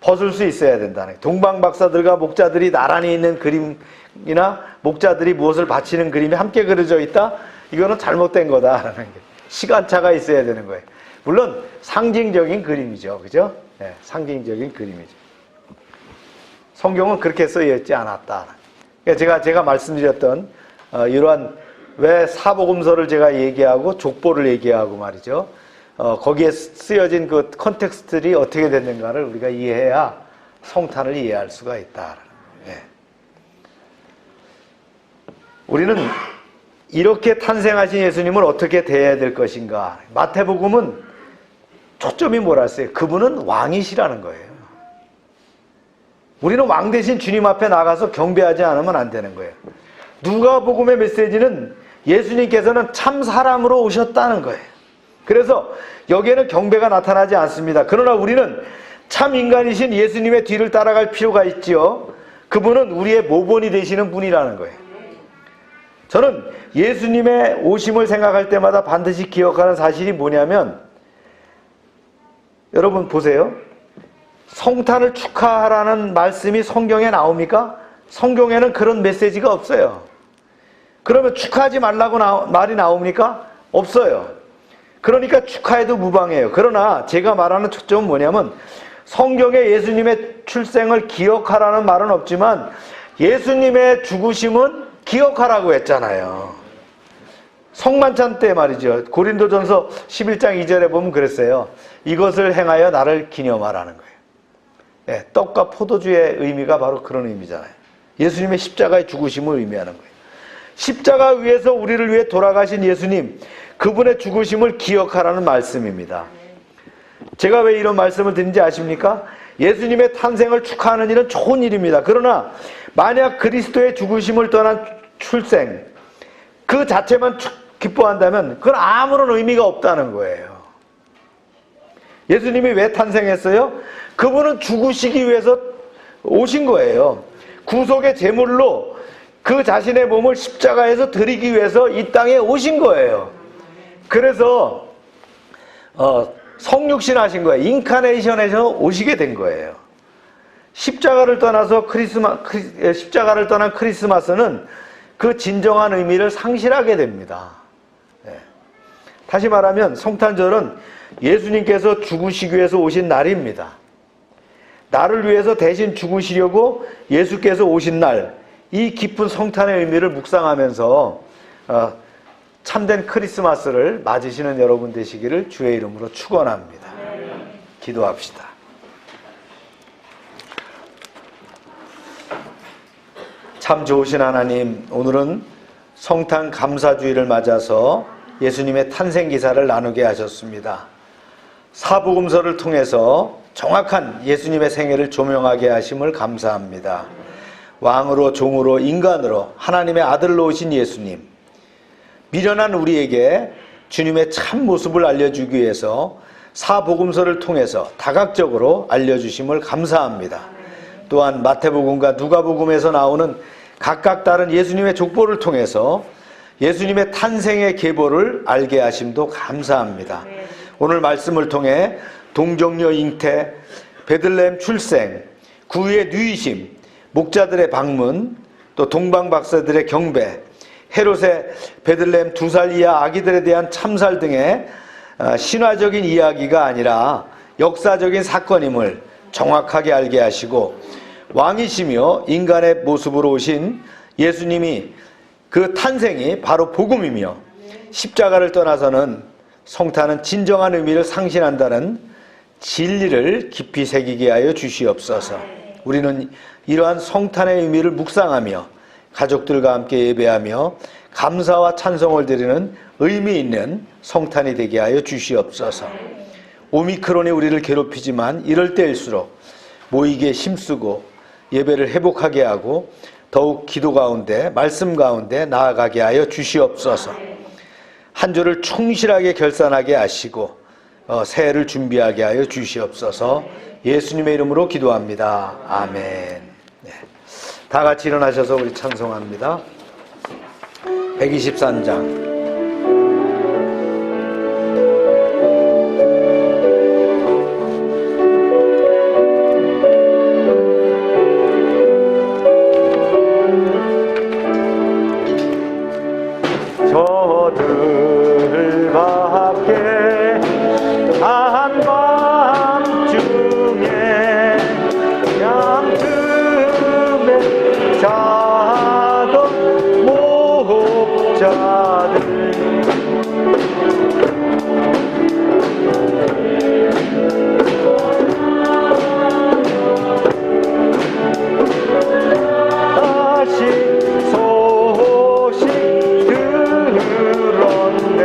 벗을 수 있어야 된다는 거예요. 동방 박사들과 목자들이 나란히 있는 그림이나 목자들이 무엇을 바치는 그림이 함께 그려져 있다? 이거는 잘못된 거다라는 게 시간차가 있어야 되는 거예요. 물론 상징적인 그림이죠. 그죠? 네, 상징적인 그림이죠. 성경은 그렇게 쓰여 있지 않았다. 그러니까 제가 말씀드렸던 이러한 왜 사복음서를 제가 얘기하고 족보를 얘기하고 말이죠. 거기에 쓰여진 그 컨텍스트들이 어떻게 됐는가를 우리가 이해해야 성탄을 이해할 수가 있다. 네. 우리는 이렇게 탄생하신 예수님을 어떻게 대해야 될 것인가. 마태복음은 초점이 뭐랄까요? 그분은 왕이시라는 거예요. 우리는 왕 대신 주님 앞에 나가서 경배하지 않으면 안 되는 거예요. 누가복음의 메시지는 예수님께서는 참 사람으로 오셨다는 거예요. 그래서 여기에는 경배가 나타나지 않습니다. 그러나 우리는 참 인간이신 예수님의 뒤를 따라갈 필요가 있지요. 그분은 우리의 모본이 되시는 분이라는 거예요. 저는 예수님의 오심을 생각할 때마다 반드시 기억하는 사실이 뭐냐면, 여러분 보세요. 성탄을 축하하라는 말씀이 성경에 나옵니까? 성경에는 그런 메시지가 없어요. 그러면 축하하지 말라고 말이 나옵니까? 없어요. 그러니까 축하해도 무방해요. 그러나 제가 말하는 초점은 뭐냐면, 성경에 예수님의 출생을 기억하라는 말은 없지만 예수님의 죽으심은 기억하라고 했잖아요. 성만찬 때 말이죠. 고린도전서 11장 2절에 보면 그랬어요. 이것을 행하여 나를 기념하라는 거예요. 네, 떡과 포도주의 의미가 바로 그런 의미잖아요. 예수님의 십자가의 죽으심을 의미하는 거예요. 십자가 위에서 우리를 위해 돌아가신 예수님, 그분의 죽으심을 기억하라는 말씀입니다. 제가 왜 이런 말씀을 드린지 아십니까? 예수님의 탄생을 축하하는 일은 좋은 일입니다. 그러나 만약 그리스도의 죽으심을 떠난 출생, 그 자체만 기뻐한다면 그건 아무런 의미가 없다는 거예요. 예수님이 왜 탄생했어요? 그분은 죽으시기 위해서 오신 거예요. 구속의 제물로 그 자신의 몸을 십자가에서 드리기 위해서 이 땅에 오신 거예요. 그래서 성육신하신 거예요. 인카네이션에서 오시게 된 거예요. 십자가를 떠나서 십자가를 떠난 크리스마스는 그 진정한 의미를 상실하게 됩니다. 네. 다시 말하면 성탄절은 예수님께서 죽으시기 위해서 오신 날입니다. 나를 위해서 대신 죽으시려고 예수께서 오신 날, 이 깊은 성탄의 의미를 묵상하면서 참된 크리스마스를 맞으시는 여러분 되시기를 주의 이름으로 축원합니다. 기도합시다. 참 좋으신 하나님, 오늘은 성탄 감사주의를 맞아서 예수님의 탄생 기사를 나누게 하셨습니다. 사복음서를 통해서 정확한 예수님의 생애를 조명하게 하심을 감사합니다. 왕으로 종으로 인간으로 하나님의 아들로 오신 예수님, 미련한 우리에게 주님의 참 모습을 알려주기 위해서 사복음서를 통해서 다각적으로 알려주심을 감사합니다. 또한 마태복음과 누가복음에서 나오는 각각 다른 예수님의 족보를 통해서 예수님의 탄생의 계보를 알게 하심도 감사합니다. 오늘 말씀을 통해 동정녀 잉태, 베들레헴 출생, 구유의 누이심, 목자들의 방문, 또 동방박사들의 경배, 헤롯의 베들레헴 2살 이하 아기들에 대한 참살 등의 신화적인 이야기가 아니라 역사적인 사건임을 정확하게 알게 하시고, 왕이시며 인간의 모습으로 오신 예수님이 그 탄생이 바로 복음이며 십자가를 떠나서는 성탄은 진정한 의미를 상실한다는 진리를 깊이 새기게 하여 주시옵소서. 우리는 이러한 성탄의 의미를 묵상하며 가족들과 함께 예배하며 감사와 찬송을 드리는 의미 있는 성탄이 되게 하여 주시옵소서. 오미크론이 우리를 괴롭히지만 이럴 때일수록 모이기에 힘쓰고 예배를 회복하게 하고 더욱 기도 가운데 말씀 가운데 나아가게 하여 주시옵소서. 한 주를 충실하게 결산하게 하시고 새해를 준비하게 하여 주시옵소서. 예수님의 이름으로 기도합니다. 아멘. 네. 다 같이 일어나셔서 우리 찬송합니다. 123장. 저들 밖에 한밤중에 양틈에 자던 목자들 다시 소식 들었네.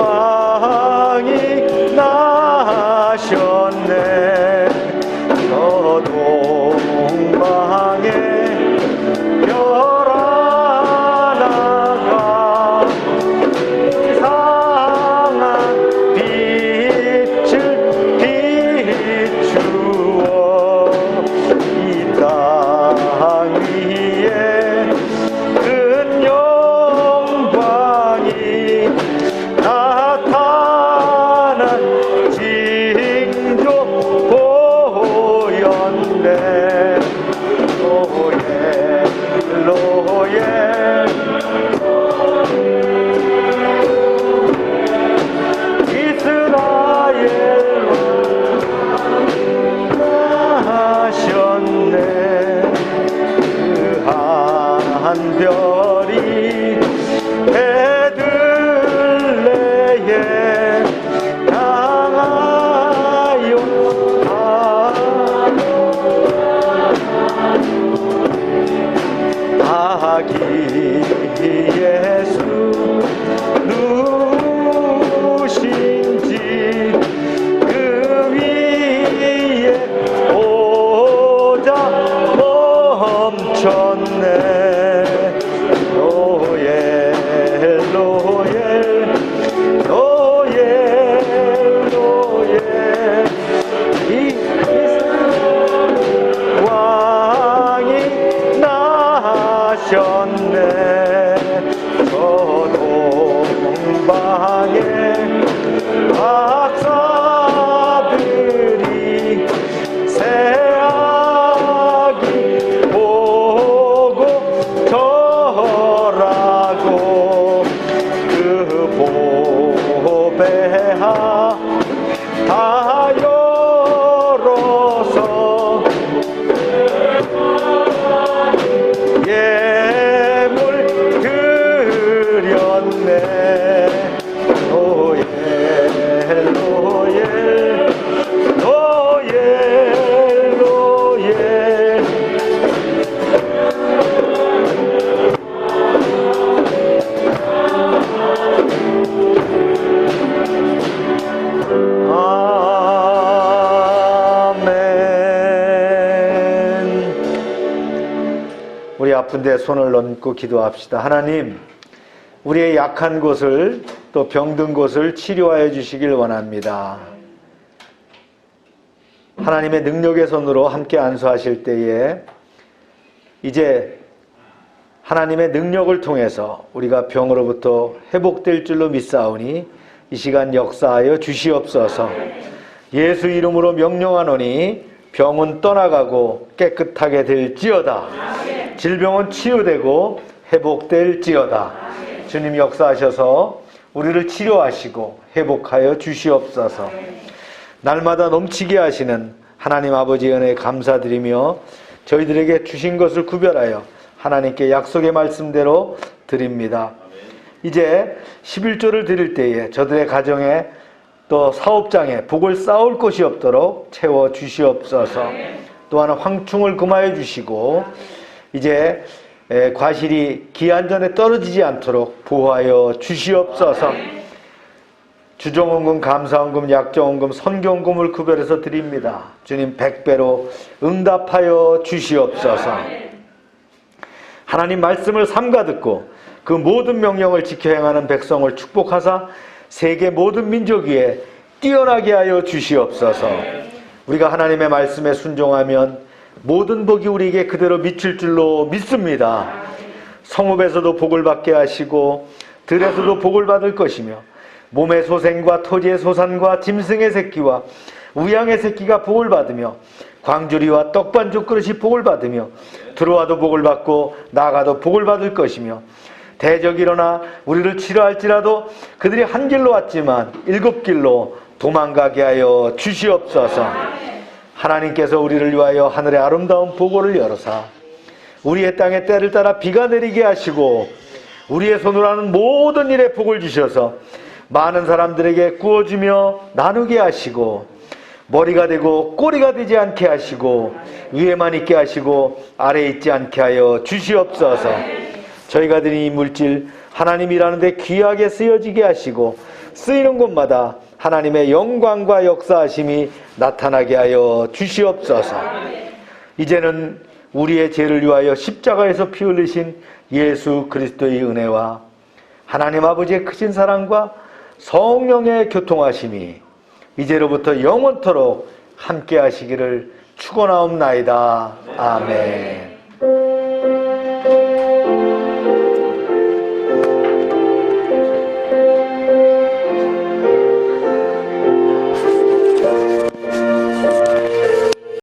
왕이 나셨네. 저 동방에 별 하나가 이상한 빛을 비추어 이 땅 위에 큰 영광이 나타난 징조 보였네. 로엘 이스라엘로 하셨네. 그 한 별이 베들레헴 향하여 아기 예수 누구신지 그 위에 오자 멈췄네. 로엘 로엘 로엘 로엘 왕이 나셨네. 저 동방에 박사들이 새아기 보고 절하고 그 보배하 다 열어서 예물 드렸네. 로엘 로엘 로엘 로엘 아멘. 우리 아픈데 손을 얹고 기도합시다. 하나님, 우리의 약한 곳을 또 병든 곳을 치료하여 주시길 원합니다. 하나님의 능력의 손으로 함께 안수하실 때에 이제 하나님의 능력을 통해서 우리가 병으로부터 회복될 줄로 믿사오니 이 시간 역사하여 주시옵소서. 예수 이름으로 명령하노니 병은 떠나가고 깨끗하게 될지어다. 질병은 치유되고 회복될지어다. 주님 역사하셔서 우리를 치료하시고 회복하여 주시옵소서. 날마다 넘치게 하시는 하나님 아버지의 은혜에 감사드리며 저희들에게 주신 것을 구별하여 하나님께 약속의 말씀대로 드립니다. 이제 11조를 드릴 때에 저들의 가정에 또 사업장에 복을 쌓을 곳이 없도록 채워 주시옵소서. 또한 황충을 금하여 주시고 이제 과실이 기한 전에 떨어지지 않도록 보호하여 주시옵소서. 주정원금, 감사원금, 약정원금, 선경금을 구별해서 드립니다. 주님 100배로 응답하여 주시옵소서. 하나님 말씀을 삼가 듣고 그 모든 명령을 지켜 행하는 백성을 축복하사 세계 모든 민족 위에 뛰어나게 하여 주시옵소서. 우리가 하나님의 말씀에 순종하면 모든 복이 우리에게 그대로 미칠 줄로 믿습니다. 성읍에서도 복을 받게 하시고 들에서도 복을 받을 것이며 몸의 소생과 토지의 소산과 짐승의 새끼와 우양의 새끼가 복을 받으며 광주리와 떡반죽 그릇이 복을 받으며 들어와도 복을 받고 나가도 복을 받을 것이며 대적이 일어나 우리를 치료할지라도 그들이 한 길로 왔지만 7길로 도망가게 하여 주시옵소서. 하나님께서 우리를 위하여 하늘의 아름다운 보고를 열어사 우리의 땅에 때를 따라 비가 내리게 하시고 우리의 손으로 하는 모든 일에 복을 주셔서 많은 사람들에게 구워주며 나누게 하시고 머리가 되고 꼬리가 되지 않게 하시고 위에만 있게 하시고 아래에 있지 않게 하여 주시옵소서. 저희가 드린 이 물질 하나님이라는 데 귀하게 쓰여지게 하시고 쓰이는 곳마다 하나님의 영광과 역사하심이 나타나게 하여 주시옵소서. 이제는 우리의 죄를 위하여 십자가에서 피 흘리신 예수 그리스도의 은혜와 하나님 아버지의 크신 사랑과 성령의 교통하심이 이제로부터 영원토록 함께 하시기를 축원하옵나이다. 아멘.